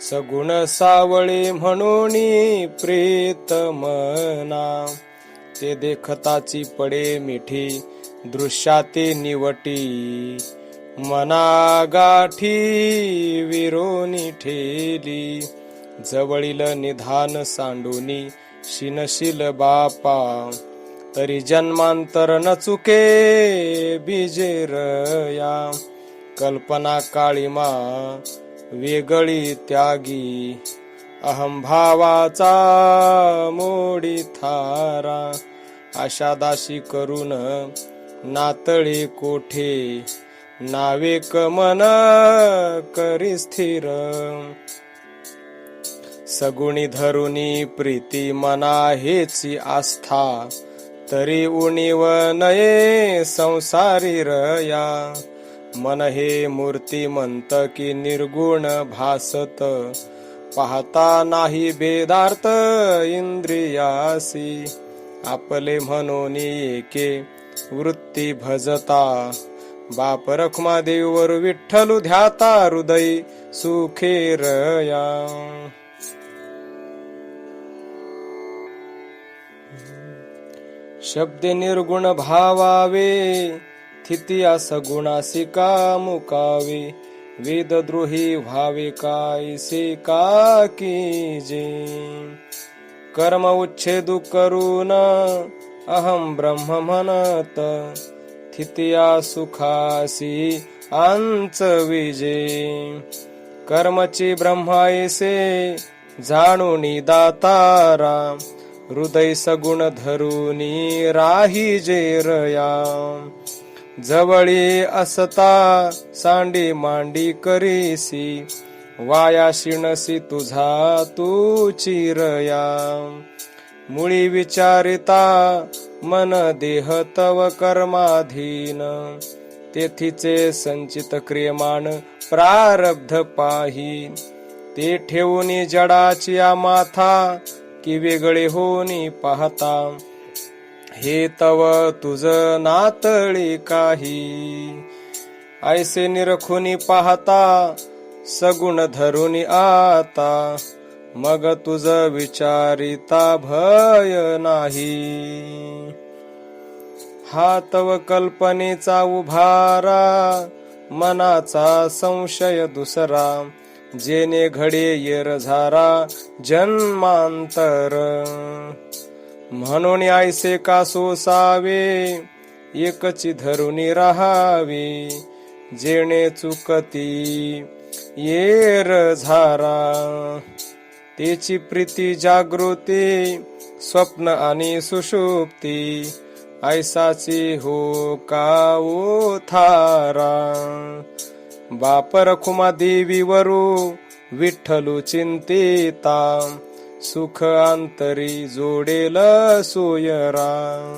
सगुण सावळे म्हणून प्रेत मना, ते देखताची पडे मिठी दृश्याते निवटी. मना गाठी विरोनी ठेली, जवळील निधान सांडूनी शिनशील बापा. तरी जन्मांतर न चुके बिजेरया, कल्पना काळीमा वेगळी त्यागी. अहंभावाचा मोडी थारा, आशादाशी करून नातळे कोठे. नावेक मन करी स्थिर, सगुणी धरुनी प्रीती मना हेची आस्था. तरी उणीव नये संसारी रया, मन हे मूर्तिमंत की निर्गुण भासत. पाहता नाही भेदार्थ इंद्रियासी, आपले म्हणून एके वृत्ती भजता. बाप रखुमा देवी वरु विठ्ठलू ध्याता, हृदय सुखेरया. शब्दे निर्गुण भावावे, स्थितिया सगुणासी का मुकावे. वेदद्रोही व्हावे कायसे का कीजे. कर्म उच्छेदु करून अहम ब्रह्म म्हणत. स्थितिया सुखासी आंच विजे. कर्मची ब्रह्मायसे जाणूनी दातारा, हृदय सगुण धरुनी राही जेरया. जवळी असता सांडी मांडी करीसी, वायाशी नसी तुझा तू चिरया. मुळी विचारिता मन देह तव कर्माधीन, तेथीचे संचित क्रियमाण प्रारब्ध पाही. ते ठेवूनी जडाची माथा, कि वेगळे होनी पाहता. हे तव तुझ नातळी काही, ऐसे निरखुनी पाहता सगुण धरुनी आता. मग तुझ विचारिता भय नाही. हा तव कल्पनेचा उभारा, मनाचा संशय दुसरा. जेने घडे येर झारा जन्मांतर, म्हणून ऐसे का सोसावे एकची धरुनी राहावे. जेणे चुकती येर झारा, तेची प्रीती जागृती स्वप्न आणि सुषुप्ती. ऐसाची हो का थारा. बाप रखुमा देवीवरू विठ्ठलू चिंतिता, सुख अंतरी जोडेल सोयरा.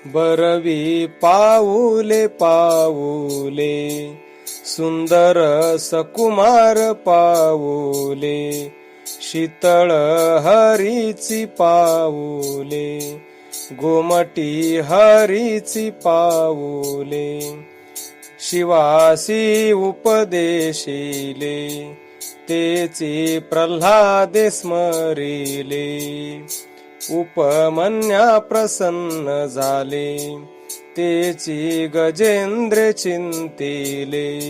बरवी पाऊले पाऊले, सुंदर सकुमार पाऊले. शीतळ हरीची पाऊले, गोमटी हरीची पाऊले. शिवासी उपदेशिले, तेची प्रल्हादे स्मरिले. उपमन्या प्रसन्न झाले, तेची गजेंद्र चिंतिले.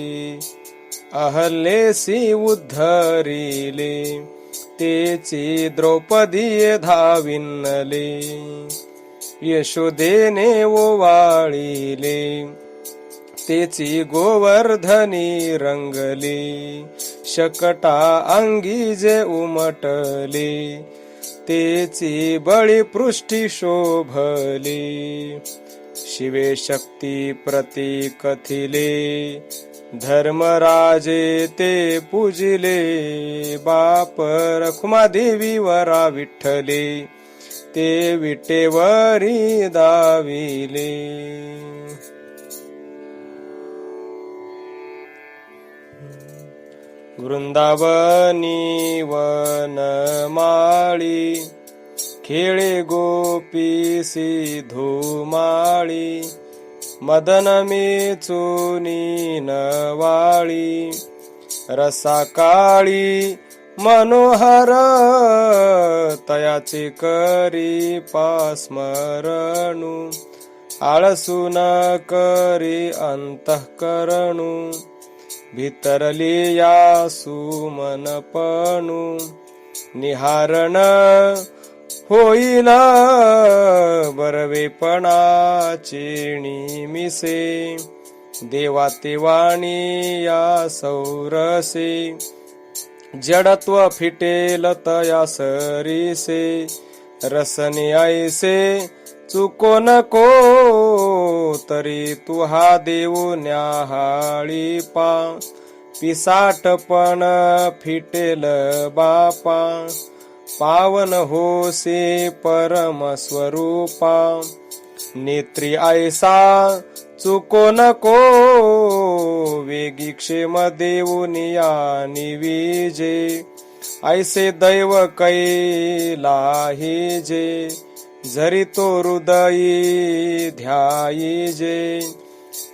अहल्येसी उद्धरिले, तेची द्रौपदी धाविनले. यशोदेने ओवाळिले, तेची गोवर्धनी रंगले. शकटा अंगी जे उमटले, तेची बळीपृष्ठी शोभले. शिवे शक्ती प्रती कथिले, धर्मराजे ते पूजिले. बाप रखुमा देवी वरा विठ्ठले, ते विटेवरी दाविले. वृंदावनी वनमाळी, खेळे गोपीसी धुमाळी. मदन मेचुनी नवाळी, रसा काळी मनोहर. तयाचे करी पास्मरणू, आळसू न करी अंतःकरणू. भितरली या सुमनपणू, निहारण होईल बरवेपणाचे निमिसे. देवा तेवाणी या सौरसे, जडत्व फिटेल तया सरीसे. रसने ऐसे चुको नको, तरी तू हा देऊ न्याहाळी पा. पिसाटपण फिटेल बापा, पावन होसे परम स्वरूपा. नेत्री ऐसा चुको नको, वेगी क्षेम देऊनिया निविजे. ऐसे दैव कैलाही जे, जरी तो हृदयी ध्यायीजे.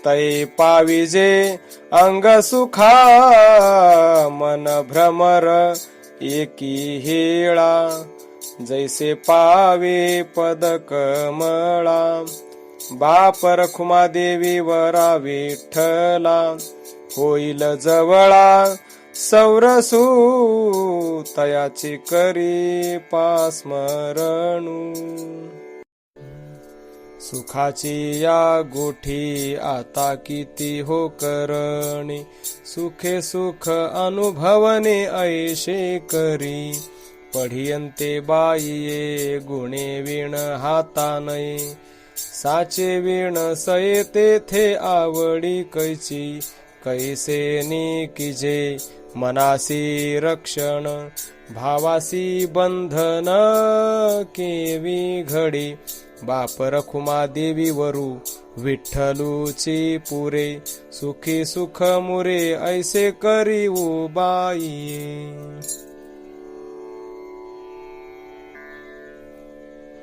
तै पाविजे अंग सुखा, मन भ्रमर एकी हेळा. जैसे पावे पद कमळा, बाप रखुमा देवी वरा विठ्ठला. होईल जवळा सौरसू, तयाची करी पास्मरणू. सुखाची या गोठी आता किती हो करणे, सुखे सुख अनुभवने ऐशे करी. पढियंते बाईये गुणे विण हाता नये, साचे विण सये तेथे आवडी कैची. कैसे निकिजे मनासी रक्षण, भावासी बंधन केवी घडी. बाप रखुमा देवी वरू विठ्ठलूची पुरे, सुखी सुख मुरे ऐसे करीऊ बाई.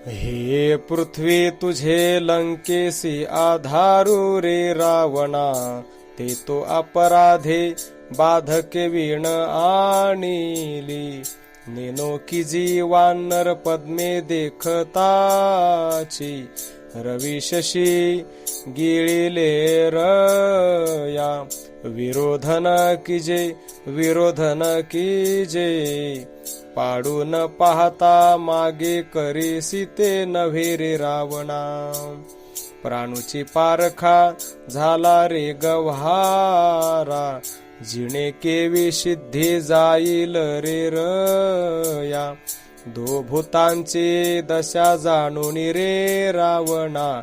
हे पृथ्वी तुझे लंकेसी आधारू रे रावणा, ते तो अपराधे बाधके विण आणिली. नेनो की जीवानर पद्मे देखताची, रवी शशी गिळिले रया. विरोधन कीजे विरोधन कीजे, पाडून पाहता मागे करी सीते नव्हे रे रावणा. प्राणूची पारखा झाला रे गव्हारा, जिणे केवी सिद्धी जाईल रे रया. दो भूतांची दशा जाणून रे रावणा,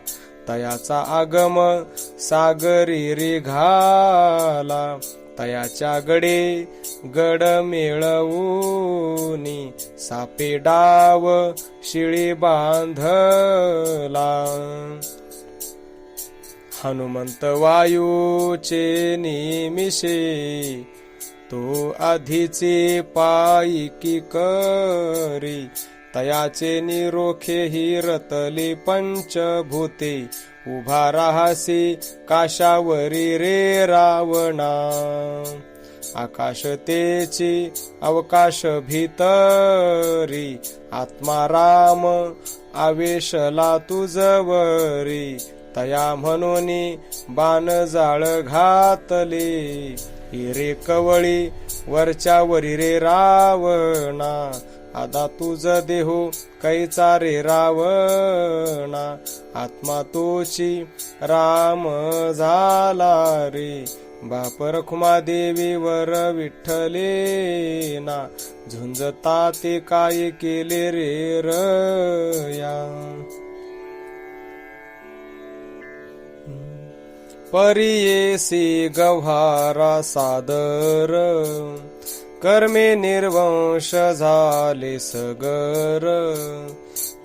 तयाचा आगम सागरी रे घाला. तयाच्या गडे गड मिळवूनी, सापे डाव शिळी बांधला. हनुमंत वायूचे निमिषे, तो आधीचे पायकी करी. तयाचे निरोखे ही रतली पंचभूते, उभा राहासी काशावरी रे रावणा. आकाश तेची अवकाश भीतरी, आत्मा राम आवेशला तुझवरी. तया म्हणूनी बाण जाळ घातले, हिरे कवळी वरच्या वरी रे रावणा. आदा तुझ देहो कैचा रे रावणा, आत्मा तोची राम झाला रे. बाप रखुमा देवी वर विठ्ठलेना, झुंजता ते काय केले रे रया. परियेसी गव्हारा सादर, कर्मे निर्वंश झाले सगर.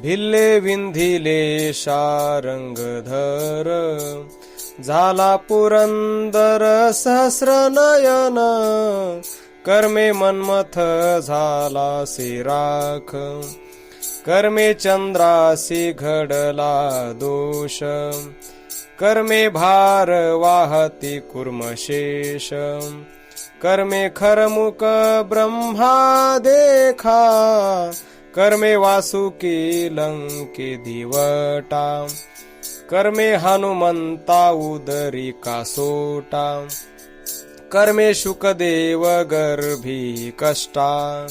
भिल्ले विंधिले शारंगधर, झाला पुरंदर सहस्रनयन. कर्मे मन्मथ झाला राख, कर्मे चंद्रासी घडला दोष. कर्मे भार वाहती कुर्मशेष, कर्मे खरमुख ब्रह्मा देखा. कर्मे वासुकी लंके दिवटा, कर्मे हनुमंता उदरी कासोटा. कर्मे शुकदेव गर्भी कष्टा,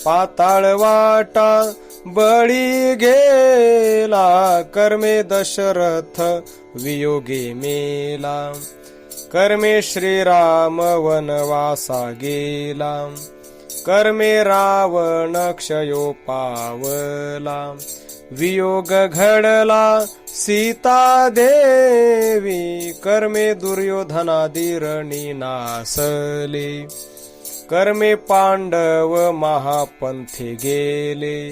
पाताळ वाटा बळी गेला. कर्मे दशरथ वियोगे मेला, कर्मे श्रीराम वनवासा गेला. कर्मे रावण क्षयो पावला, वियोग घडला सीता देवी. कर्मे दुर्योधनादी रणी नासले, कर्मे पांडव महापंथे गेले.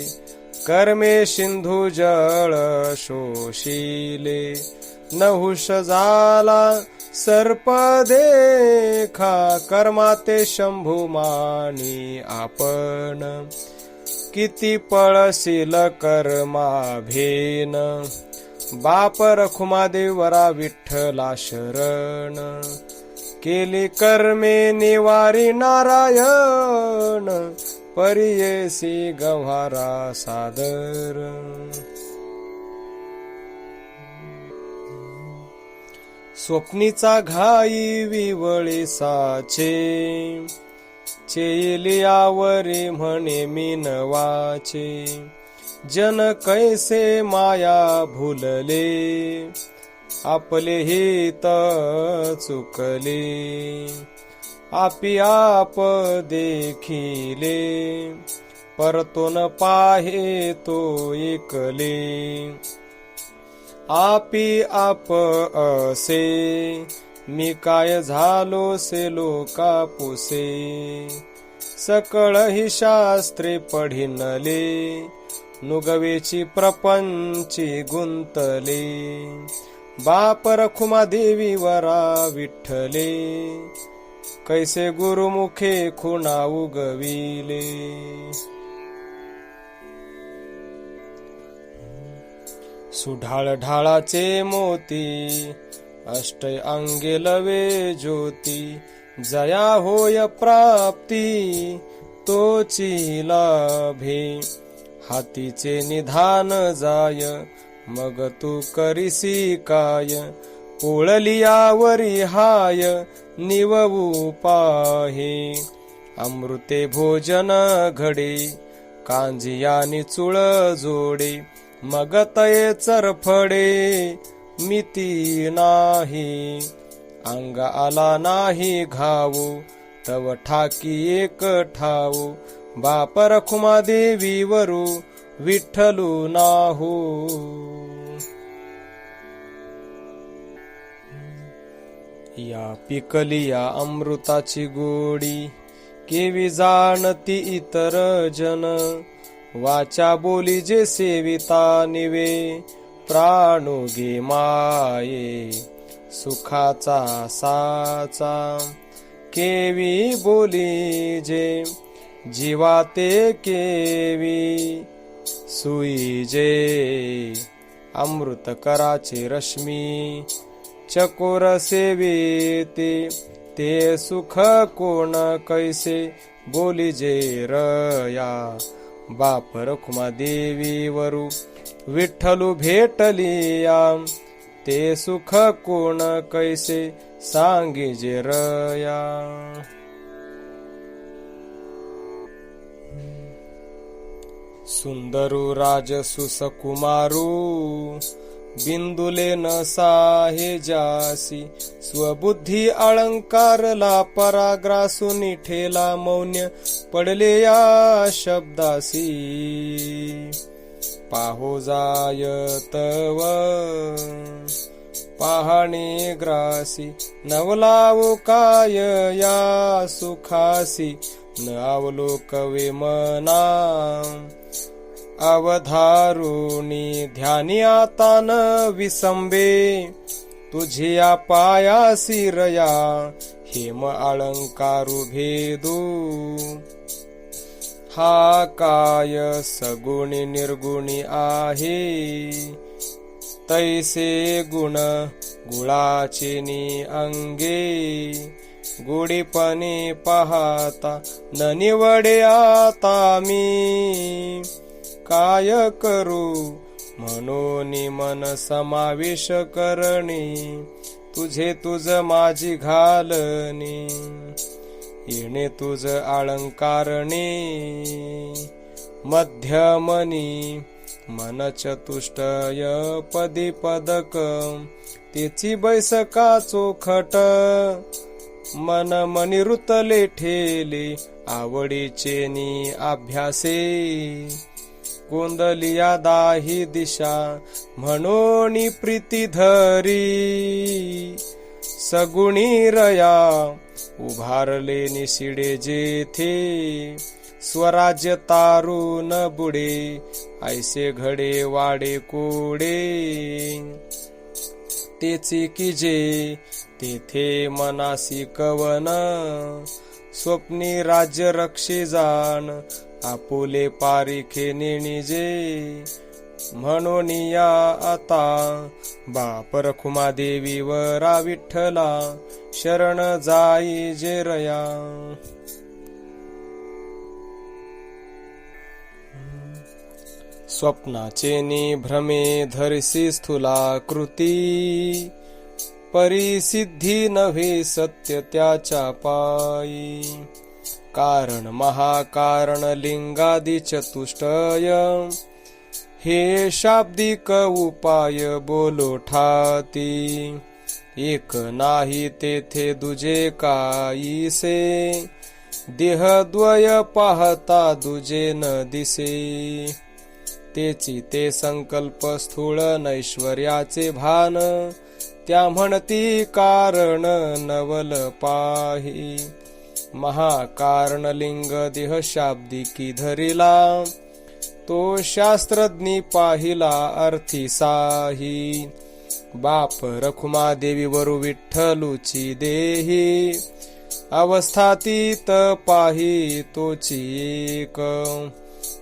कर्मे सिंधू जळ शोषिले, नहुष झाला सर्प देखा. कर्माते शंभू मानी आपण, किती पळशील कर्मा भेन. बाप रखुमा देवरा विठ्ठला शरण, केली कर्मे निवारी नारायण. परियेसी गव्हारा सादर. स्वप्नीचा घाई विवळे साचे, चेलियावरे म्हणे मी नवाचे. जन कैसे माया भुलले, आपले हित चुकले, आपी आप देखिले, परतोन पाहे तो एकले, आपी आप असे, मी काय झालो से लोका पुसे, सकळ ही शास्त्रे पढिनले, नुगवेची प्रपंची गुंतले, बाप रखुमा देवी वरा विठ्ठले, कैसे गुरुमुखे खुणा उगविले. सुढाळ ढाळाचे मोती, अष्टय अंगे लवे ज्योती, जया होय प्राप्ती तोची लाभे, हातीचे निधान जाय, मग तू करिसी काय, पोळलियावरी हाय निववू पाहे, अमृते भोजन घडे, कांजियानी चुळ जोडे, मग तये चरफडे, मिती नाही, अंग आला नाही घावू, तव ठाकी एक ठाऊ, बाप रखुमा देवी वरू विठ्ठलू नाहू. या पिकली या अमृताची गोडी, केवी जाणती इतर जन, वाचा बोली जे सेविता निवे, प्राणोगे माये सुखाचा साचा, केवी बोली जे जीवा ते केवी, सुई जे अमृत कराचे रश्मी, चकोर सेविते ते सुख कोण कैसे, बोली जे रया बाप रखुमा देवी वरू विठ्ठलू भेटलिया, ते सुख कोण कैसे सांगी जे रया. सुंदरू राजसु सकुमारू, बिंदुले न साहे जासी, स्वबुद्धी अलंकारला पराग्रासू, निठेला मौन्य पडले या शब्दासी, पाहो जाय तव पाहणे ग्रासी, नवलावो काय या सुखासी, न अवलोकवे मना, अवधारुणी ध्यानी आता न विसंबे, तुझिया पायासी रया हेम अलंकारू भेदू, हा काय सगुणी निर्गुणी आहे, तैसे गुण गुळाचे नि अंगे, गोडीपणे पाहता न निवडे आता मी, काय करू म्हणून मन समावेश करणे, तुझे तुझ माझी घालणे, येणे तुझ अलंकारणे, मध्यमनी मन चतुष्टय पदी पदक, तेची बैसका चोखट, मन मनी रुतले ठेले, आवडीचे नि अभ्यासे, कोंदलिया दाही दिशा म्हणून प्रीती धरी, सगुणी रया उभारले निशिडे जेथे, स्वराज्य तारून बुडे, ऐसे घडे वाडे कोडे, तेची की जे तेथे मनासी कवन, स्वप्नी राज्य रक्षे जाण, आपुले पारिखे नेणिजे, म्हणून या आता बाप रखुमा देवी वरा विठ्ठला, शरण जाई जे रया. स्वप्नाचे नि भ्रमे धरसी स्थूलाकृती, परिसिद्धी नव्हे सत्य त्याच्या पायी, कारण महाकारण लिंगादी चतुष्टय, हे शाब्दिक उपाय बोलो ठाती, एक नाही तेथे दुजे काईसे, देहद्वय पाहता दुजे न दिसे, तेची ते संकल्प स्थूळ नैश्वर्याचे भान, त्या म्हणती कारण नवल पाही, महाकारण लिंग देह शाब्दिकी धरिला, तो शास्त्रज्ञी पाहिला अर्थी साही, बाप रखुमादेवी वरु विठ्ठलूची देही, अवस्थातीत पाही तोची एक,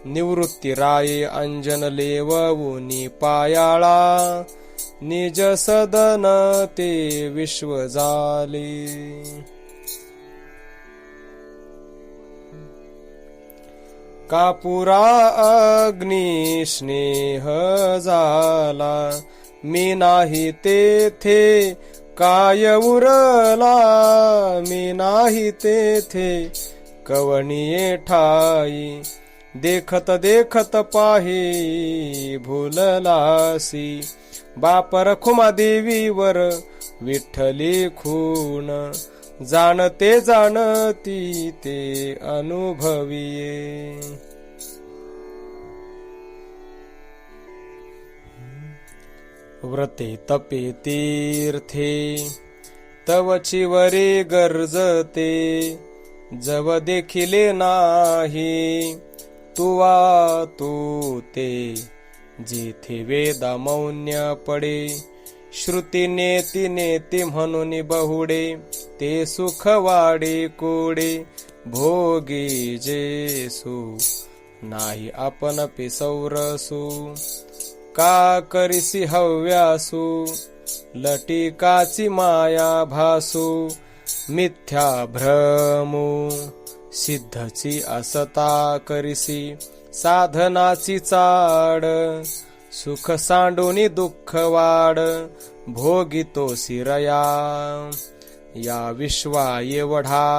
निवृत्ती राये अंजन लेवऊनी पायाळा, निज सदन ते विश्व झाले. कापुरा अग्नी स्नेह झाला, मी नाही तेथे काय उरला, मी नाही तेथे कवणीये ठाई, देखत देखत पाहे भुललासी, बाप रखुमादेवीवर विठ्ठली खूण, जाणते जाणती ते अनुभविये. व्रते तपे तीर्थे तवची वरे गरजते, जव देखिले नाही तुवा तू ते, जेथे वेदा मौन्य पडे, श्रुती नेती नेती म्हणून बहुडे, ते सुख वाडे कोडे, भोगी जेसू नाही आपण पिसौरसू, का करिसी हव्यासू, लटिकाची माया भासू, मिथ्या भ्रमू, सिद्धची असता करिसी, साधनाची चाड, सुख सांडूनी दुःख वाड, भोगितो सिरया, या विश्वा एवढा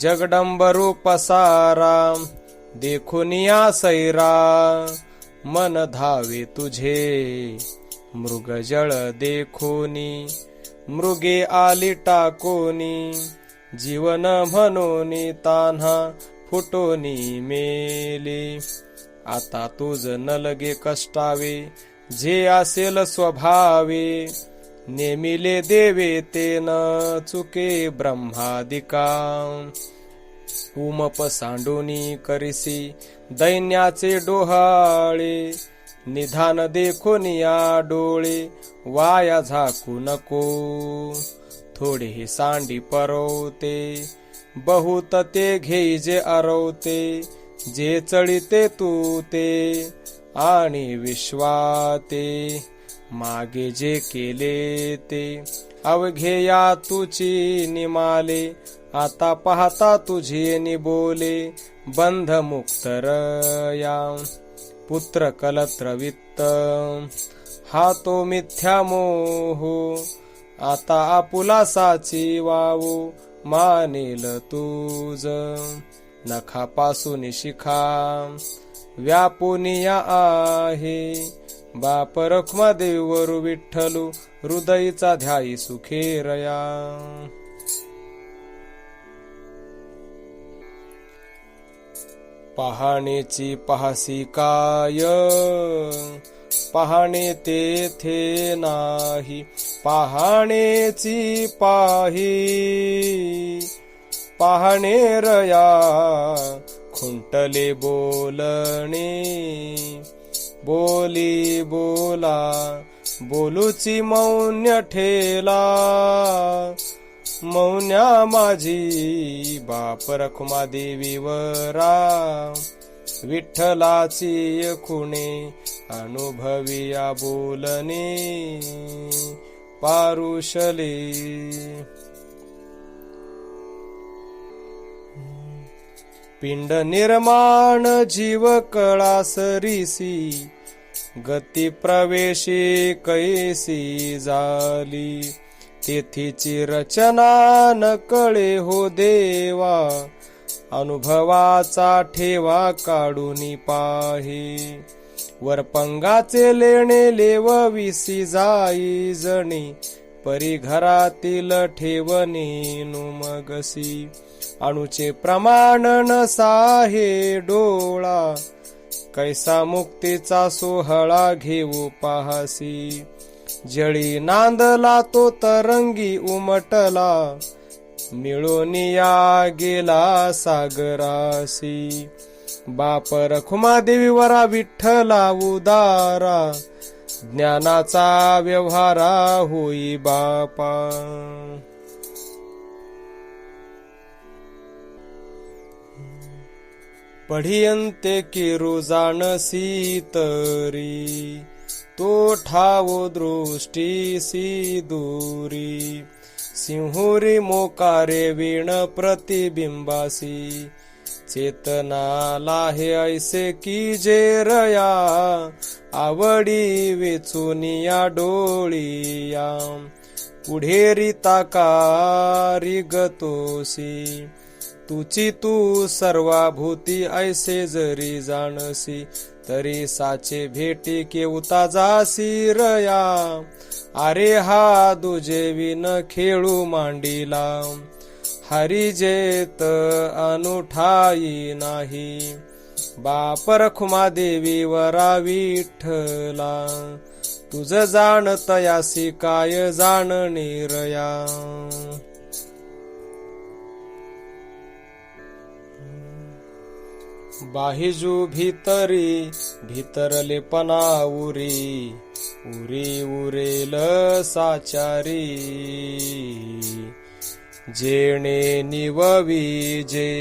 जगडंबरू पसारा, देखुनिया सैरा, मन धावे तुझे, मृगजळ देखोनी, मृगे आली टाकोनी, जीवन म्हणूनी तान्हा फुटोनी मेले, आता तुझ न लगे कष्टावे, जे असेल स्वभावे, नेमिले देवे ते न चुके ब्रह्मादिका, उमप सांडूनी करिसी दैन्याचे डोहाळे, निधान देखोनिया डोळे, वाया झाकू नको, थोडे हे सांडी परवते, बहुत ते घेई जे अरवते, जे चढिते तू ते, आणि विश्वाते, मागे जे केले ते, अवघेया तुची निमाले, आता पाहता तुझे निबोले, बंध मुक्त रया, पुत्र कलत्र वित्त, हा तो मिथ्या मोह, आता आपुला साची वावो, मानेल तुझ, नखापासून शिखा, व्यापुनिया आहे, बाप रखुमादेवीवरु विठ्ठलू, हृदयचा ध्यायी सुखेरया. पहाणेची पाहसी काय, पहाणे तेथे नाही, पहाणेची पाही, पहाणे रया, खुंटले बोलणे, बोली बोला, बोलूची मौन्य ठेला, मौन्या माझी बाप रखुमादेवीवरा, विठ्ठलाची खुणे, अनुभविया बोलणे, पारुशले. पिंड निर्माण जीव कळा सरीसी, गती प्रवेशी कैसी झाली, तेथीची रचना न कळे हो देवा, अनुभवाचा ठेवा काढून पाहे, वरपंगाचे लेणे लेवविसी जाई जणी, परी घरातील ठेवणी नुमगसी. अणुचे प्रमाण नसा हे डोळा, कैसा मुक्तीचा सोहळा घेऊ पाहसी. जळी नांदला तो तरंगी उमटला, मिळोनिया गेला सागरासी. बाप रखुमादेवी वरा विठ्ठला उदारा, ज्ञानाचा व्यवहारा होई बापा. पढियंते किरू जाणसी तरी, तो ठावो दृष्टीसी दूरी. सिंहुरी मोकारे वीण प्रतिबिंबासी, चेतना लाहे ऐसे की जे रया. आवडी वेचुनिया डोळिया, पुढे ताकारी गतोसी. तुची तू सर्वाभूती ऐसे जरी जाणसी, तरी साचे भेटी केवता जासी रया. अरे हा दुजे विन खेळू मांडीला, हरिजेत अनुठाई नाही. बाप रखुमादेवी वरा विठ्ठला, तुझ जाणतयासी काय जाणणे रया. बाहिजू भीतरी भीतरले पनाउरी, उरी उरेल साचारी. जेणे निवविजे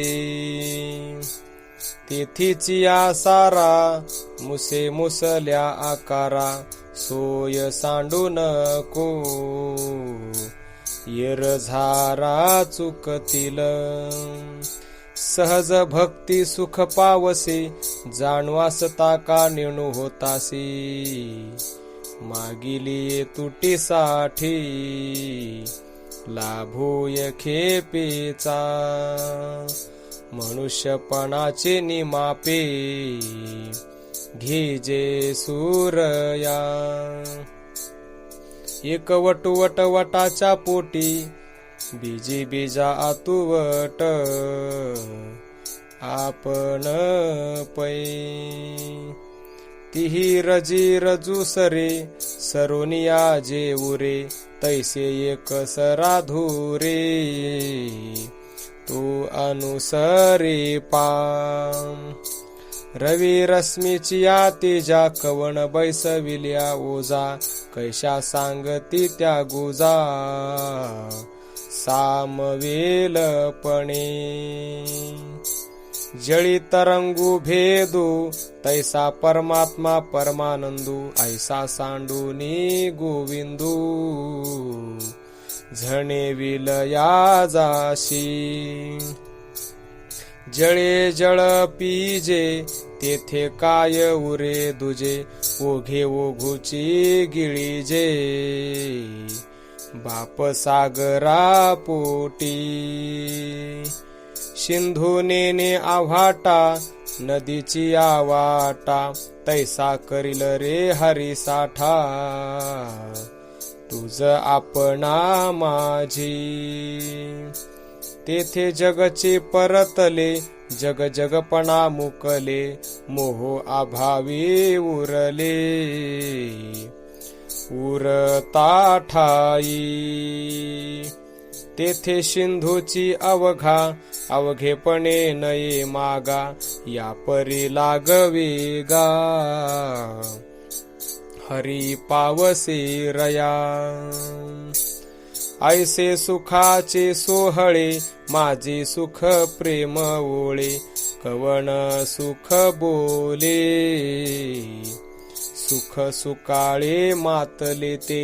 तेथीची आसारा, मुसे मुसल्या आकारा. सोय सांडू नको येर झारा चुकतील. सहज भक्ती सुख पावसे, जाणवासता का नेणू होतासी. मागिली तुटीसाठी लाभूय खेपेचा, मनुष्यपणाचे निमापे घे सूरया. एक वटवट वटाच्या पोटी, बीजी बीजा आतुवट आपण पै. तिही रजी रजू सरे, सरोनिया जे उरे. तैसे एक सराधुरे, तू अनुसरे पाम. रवी रश्मीची तेजा, कवन बैसविल्या ओजा. कैशा सांगती त्या गुजा, सामवेलपणे. जळी तरंगू भेदू, तैसा परमात्मा परमानंदू. ऐसा सांडूनी गोविंदू, झणे विलया जाशी. जळे जळ पीजे, तेथे काय उरे दुजे. ओघे ओघूची गिळीजे, बाप सागरा पोटी. सिंधू नेने आव्हाटा, नदीची आवाटा. तैसा करील रे हरी साठा, तुझ आपणा माझी. तेथे जगचे परतले, जग जगपणा मुकले. मोह अभावी उरले, उरता ठाई. तेथे सिंधूची अवघा, अवघेपणे नये मागा. या परी लागवे गा, हरी पावसे रया. ऐसे सुखाचे सोहळे, माझे सुख प्रेम ओळे. कवन सुख बोले, सुख सुकाळे मातले ते.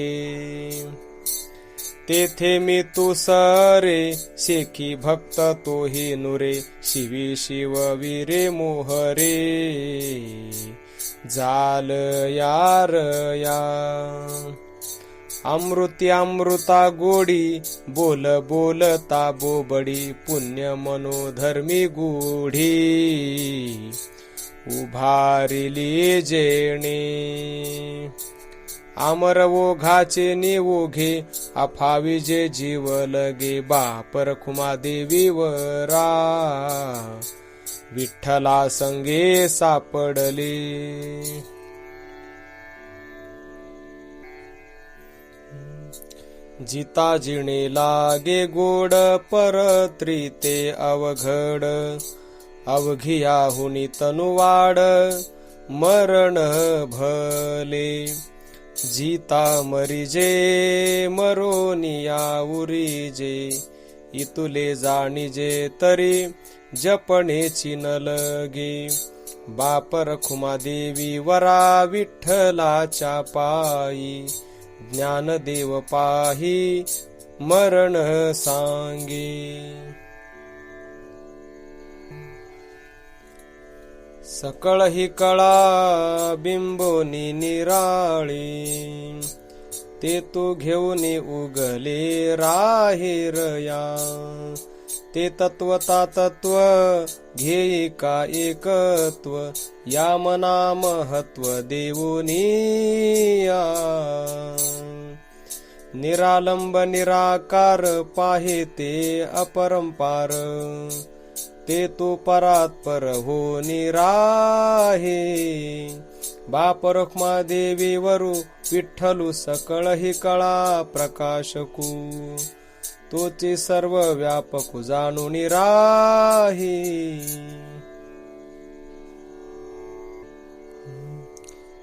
तेथे मी तू सरे, शेखी भक्त तोही नुरे. शिवी शिव वीरे मोहरे, जाल यार या. अमृती अमृता गोडी, बोल बोलता बोबडी. पुण्य मनोधर्मी गूढी, उभारिली जेणे. आमर ओघाचे निवोघे अफावी जे जीव लगे. बाप रखुमा देवी वरा विठ्ठला संगे सापडले. जिता जिणे लागे गोड परत्री ते अवघड. अवघियाहुनी तनुवाड मरण भले. जिता मरिजे मरोनिया उरिजे. इतुले जाणिजे तरी जपणेची न लगे. बाप रखुमा देवी वरा विठ्ठलाच्या पायी. ज्ञानदेव पाही मरण सांगे. सकळ ही कळा बिंबोनी निराळी. ते तू घेऊन उगले राहिरया. ते तत्वता तत्व घेई का एकत्व. या मना महत्व देऊनिया. निरालंब निराकार पाहे ते अपरंपार. ते तो परात्पर हो निराहे. बाप रखुमा देवी वरु विठ्ठलू सकळ ही कळा प्रकाशकू. तोचे सर्व व्यापक जाणून राही.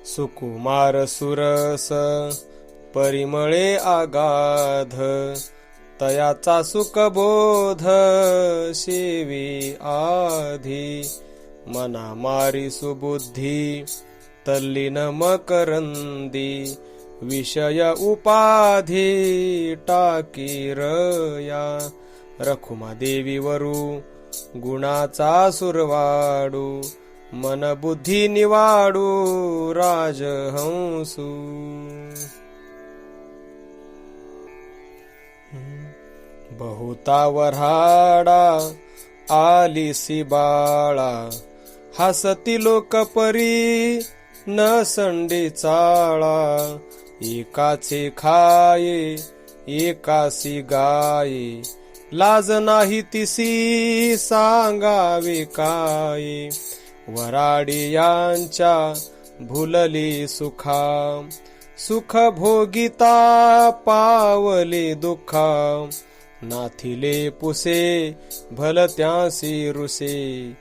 सुकुमार सुरस परिमळे आगाध. तयाचा सुखबोध सेवी आधी. मना मारी सुबुद्धी तल्लीन मकरंदी. विषय उपाधी टाकीरया. रखुमा देवी वरु गुणाचा सुरवाडू. मन बुद्धी निवाडू राजहंसू. बहुता वऱ्हाडा आलिसी बाळा. हसती लोक परी न संडे चाळा. एकाचे खाये एकासी गाये. लाज नाही तिसी सांगावे काय. वराडी यांच्या भुलली सुखा. सुख भोगिता पावले दुखा. नाथिले पुसे भलत्यासी रुसे.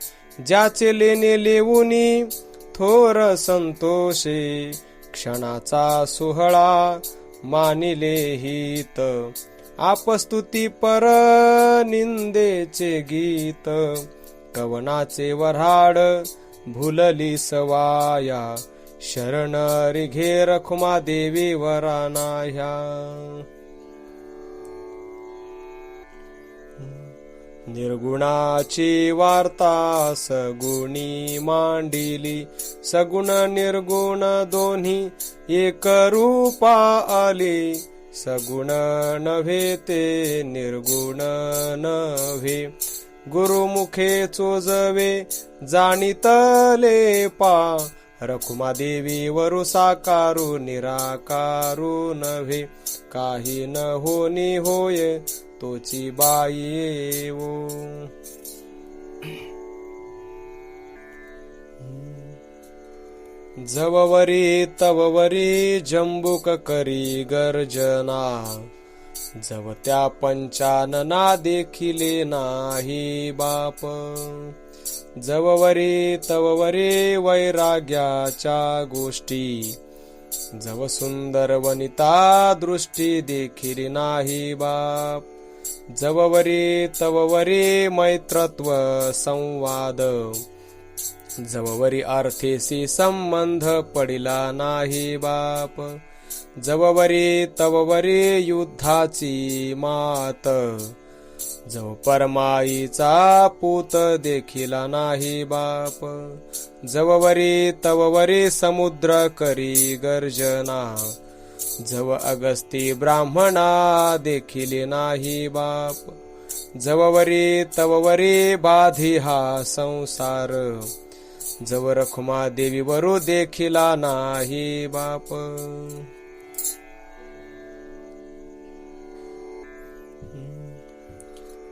ज्याचे लेणे लेऊनी थोर संतोषे. क्षणाचा सोहळा मानिले हित. आपस्तुती पर निंदेचे गीत. कवनाचे वऱ्हाड भुलली सवाया. शरण रिघे रखुमा देवी वरानाह्या. निर्गुणाची वार्ता सगुणी मांडिली. सगुण निर्गुण दोन्ही एक रूपा आले. सगुण नव्हे ते निर्गुण नव्हे. गुरुमुखे चोजवे जाणितले पा. रखुमा देवी वरु साकारू निराकारू नव्हे. काही न होनी होय तोची बाई येवो. जववरी तववरी जंबुक करी गर्जना. जव त्या पंचानना देखिले नाही बाप. जववरी तववरी वैराग्याच्या गोष्टी. जव सुंदर वनिता दृष्टी देखिली नाही बाप. जववरी तववरी मैत्रत्व संवाद. जववरी अर्थेसी संबंध पडिला नाही बाप. जववरी तववरी युद्धाची मात. जव परमाईचा पूत देखिला नाही बाप. जववरी तववरी समुद्र करी गर्जना. जव अगस्ती ब्राह्मणा देखिले नाही बाप. जववरी तववरी बाधी हा संसार. जव रखुमा देवी वरू देखिला नाही बाप.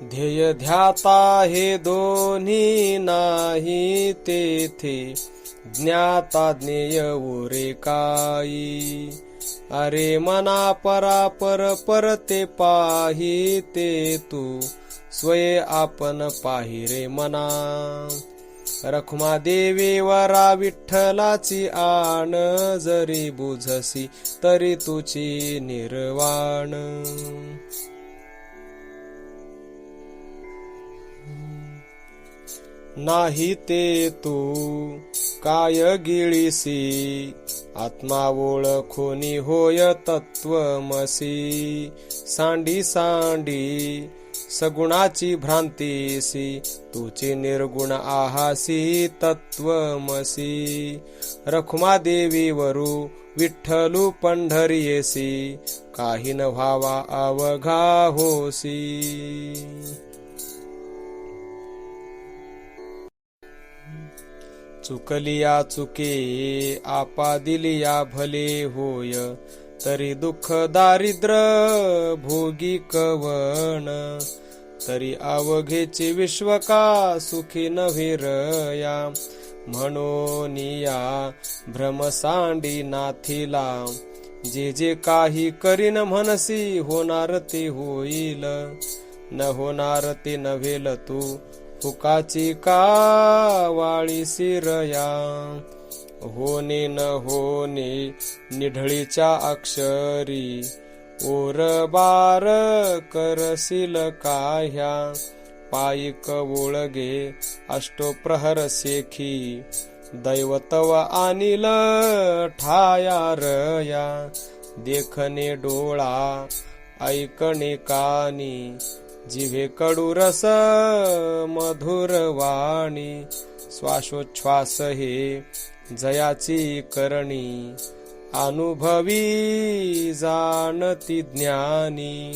ध्येय ध्याता हे दोन्ही नाही तेथे, ज्ञाता ज्ञेय उरे काही. अरे मना परापर परते पाही ते तू, स्वये आपण पाहि रे मना. रखुमा देवी वरा विठ्ठलाची आण, जरी बुझसी तरी तुची निर्वाण. नाही ते तू काय गिळीसी, आत्मा ओळखोनी होय तत्वमसी. सांडी सांडी सगुणाची भ्रांतीसी, तुची निर्गुण आहासी तत्वमसी. रखुमा देवी वरू विठ्ठलू पंढरीयेसी, काही न व्हावा अवघा होसी. चुकलिया चुके आपा दिलिया भले होय, तरी दुःख दारिद्र भोगी कवन. तरी अवघेचे विश्व का सुखी नव्हे रया, म्हणून या भ्रमसांडी नाथिला. जे जे काही करीन म्हणसी होणार ते होईल, न होणार ते नव्हेल तू फुकाची का वाळी सिरया. होणे न होणे निढळीच्या अक्षरी, ओर बार करशील काह्या. पायिक ओळगे अष्टोप्रहर सेखी, दैवतव आणील ठाया रया. देखणे डोळा ऐकणे कानी, जिव्हे कडू रस मधुर वाणी. श्वासोच्छ्वास हे जयाची करणी, अनुभवी जाणती ज्ञानी.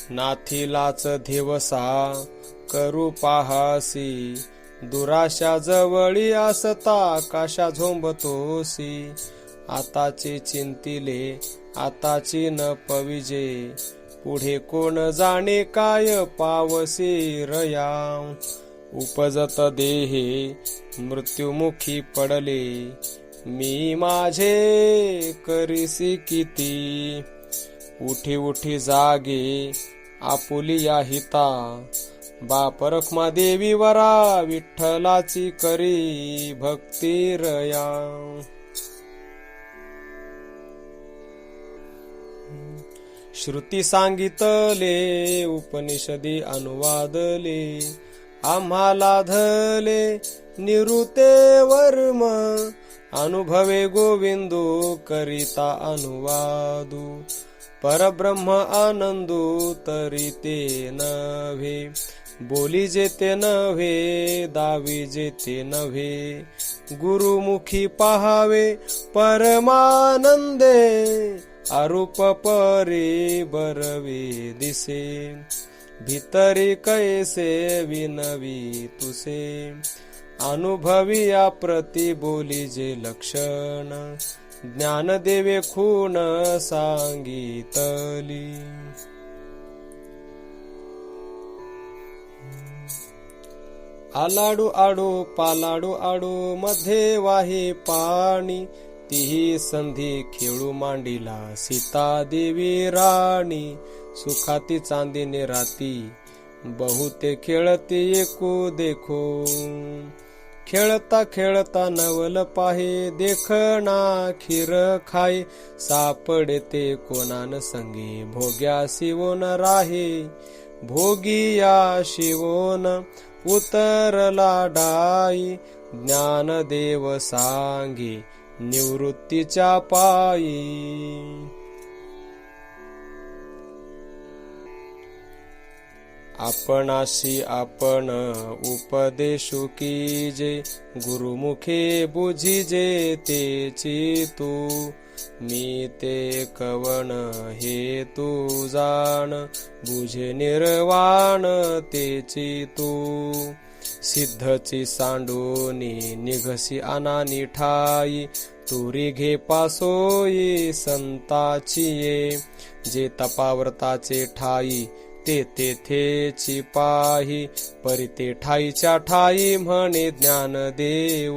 नाथिलाच दिवसा करू पाहासी, दुराशा जवळी असता काशा झोंबतोसी. आताचे चिंतिले आताची न पविजे, पुढे कोण जाणे काय पावसी रया. उपजत देहे मृत्युमुखी पडले, मी माझे करीसी किती. उठी उठी जागे आपुलिया हिता, बाप रखुमा देवी वरा विठ्ठलाची करी भक्ती रया. श्रुती सांगितले उपनिषदी अनुवादले, आम्हाला धले निवृत्ते वर्म. अनुभवे गोविंदो करिता अनुवादू, परब्रह्म आनंदू तरी ते नव्हे. बोली जेते नव्हे दावी जेते नव्हे, गुरुमुखी पाहावे परमानंदे. अरूप परी बरवे दिसे, भीतरी कैसे विनवी तुसे. अनुभवी या प्रति बोली जे लक्षण, ज्ञान देवे खून सांगितली. आलाडू आडू पालाडू आडू मध्ये वाहे पाणी. तीही संधी खेळू मांडिला सीता देवी राणी. सुखाती चांदीने राती बहुते खेळती एकू देखो. खेळता खेळता नवल पाहे देखना खीर खाय. सापडते कोणान संगे भोग्या शिवोन राहे. भोगिया शिवोन उतरला डाई. ज्ञानदेव सांगे निवृत्तीच्या पायी. आपणाशी आपण उपदेशु कीजे. गुरुमुखे बुझिजे तेची तू. मी ते कवण हे तू जाण. बुझे निर्वाण तेची तू. सिद्धची सांडूनी निघसी अनानी ठाई, तुरी घे पासोई संताची ये. जे तपाव्रताचे ठाई ते तेथेची पाही, परी ते ठाईच्या ठाई म्हणे ज्ञानदेव.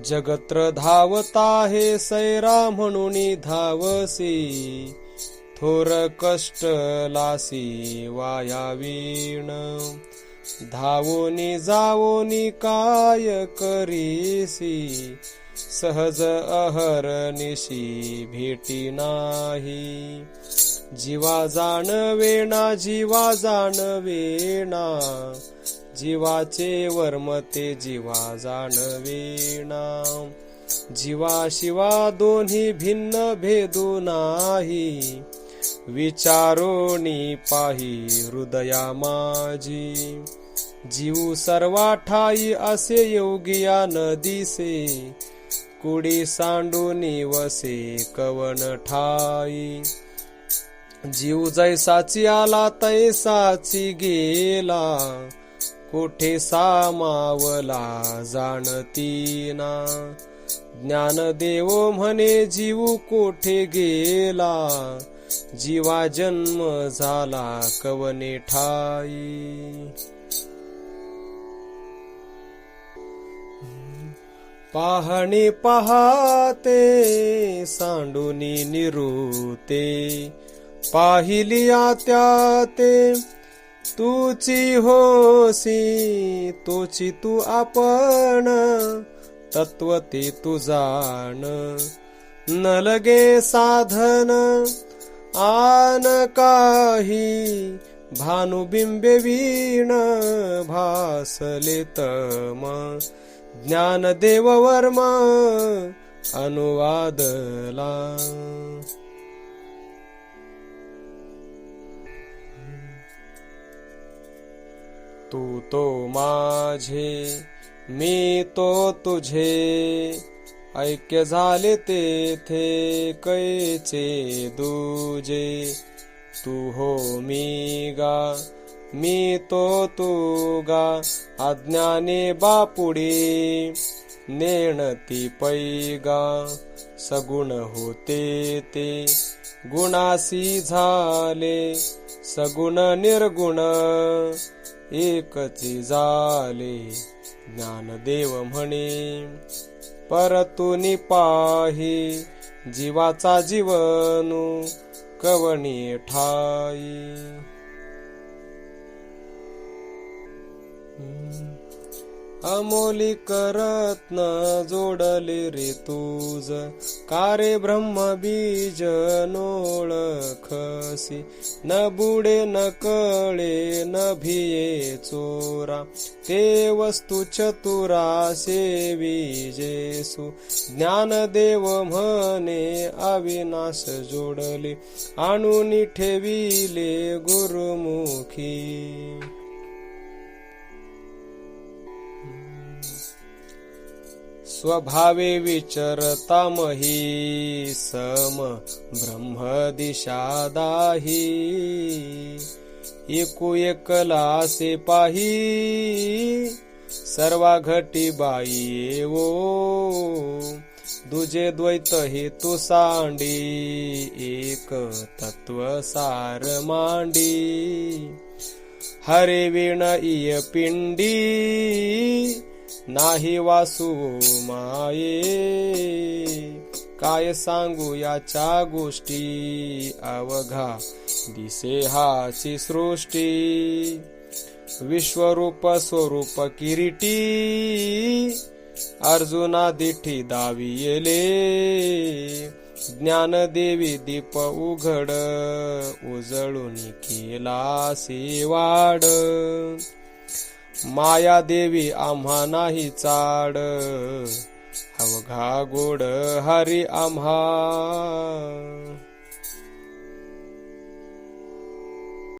जगत्र धावता हे सैरा म्हणून धावसी, थोर कष्ट लासी वायावीण. धावोनी जावोनी काय करीसी, सहज अहर्निशी भेटी नाही. जीवा जाणवेना जीवा जाणवेना, जीवाचे वर्मते जीवा जाणवेना. जीवा शिवा दोन्ही भिन्न भेदू नाही, विचारोनी पाही हृदया माझी. जीव सर्वा ठाई असे योगिया न दिसे, कुडी सांडूनी वसे कवन ठाई. जीव जैसाची आला तैसाची गेला, कोठे सामावला जाणतीना. ज्ञानदेव म्हणे जीव कोठे गेला, जीवा जन्म झाला कवने ठाई. पाहणे पाहते सांडूनी निरुते, पाहिलिया त्या ते तूची होसी. तोची तू आपण तत्व ते तू जाण, न लगे साधन आन काही. भानुबिंबे वीण भासले तम, ज्ञानदेव वर्म अनुवादला. तू तो माझे मी तो तुझे, ऐक्य झाले तेथे कैचे दूजे. तू हो मी गा मी तो तू गा, अज्ञाने बापुडी नेणती पैगा. सगुण होते ते गुणासी झाले, सगुण निर्गुण एकची झाले. ज्ञानदेव म्हणे परतुनी पाही, जीवाचा जीवनु कवणी ठाई. अमोलिक रत्न जोडले रे तुझ, कारे ब्रह्म बीज नोळखसी. न बुडे न कळे न भिये चोरा, ते वस्तू चतुरा सेवी जेसु. ज्ञानदेव म्हणे अविनाश जोडले, आणून ठेविले गुरुमुखी. स्वभावे विचरता मही, सम ब्रह्म दिशा दाही. एकू एकला से पाही, सर्वा घटी बाई वो. दुजे द्वैत हेतु सांडी, एक तत्व सार मांडी. हरे विण इय पिंडी, नाही वासु माये. काय सांगू याच्या गोष्टी, अवघा दिसे हाची सृष्टी. विश्वरूप स्वरूप किरीटी, अर्जुना दिठी दावियले. ज्ञानदेवी दीप उघड, उजळून केला सेवाड. माया देवी आम्हा नाही चाड, अवघा गोड हरी आम्हा.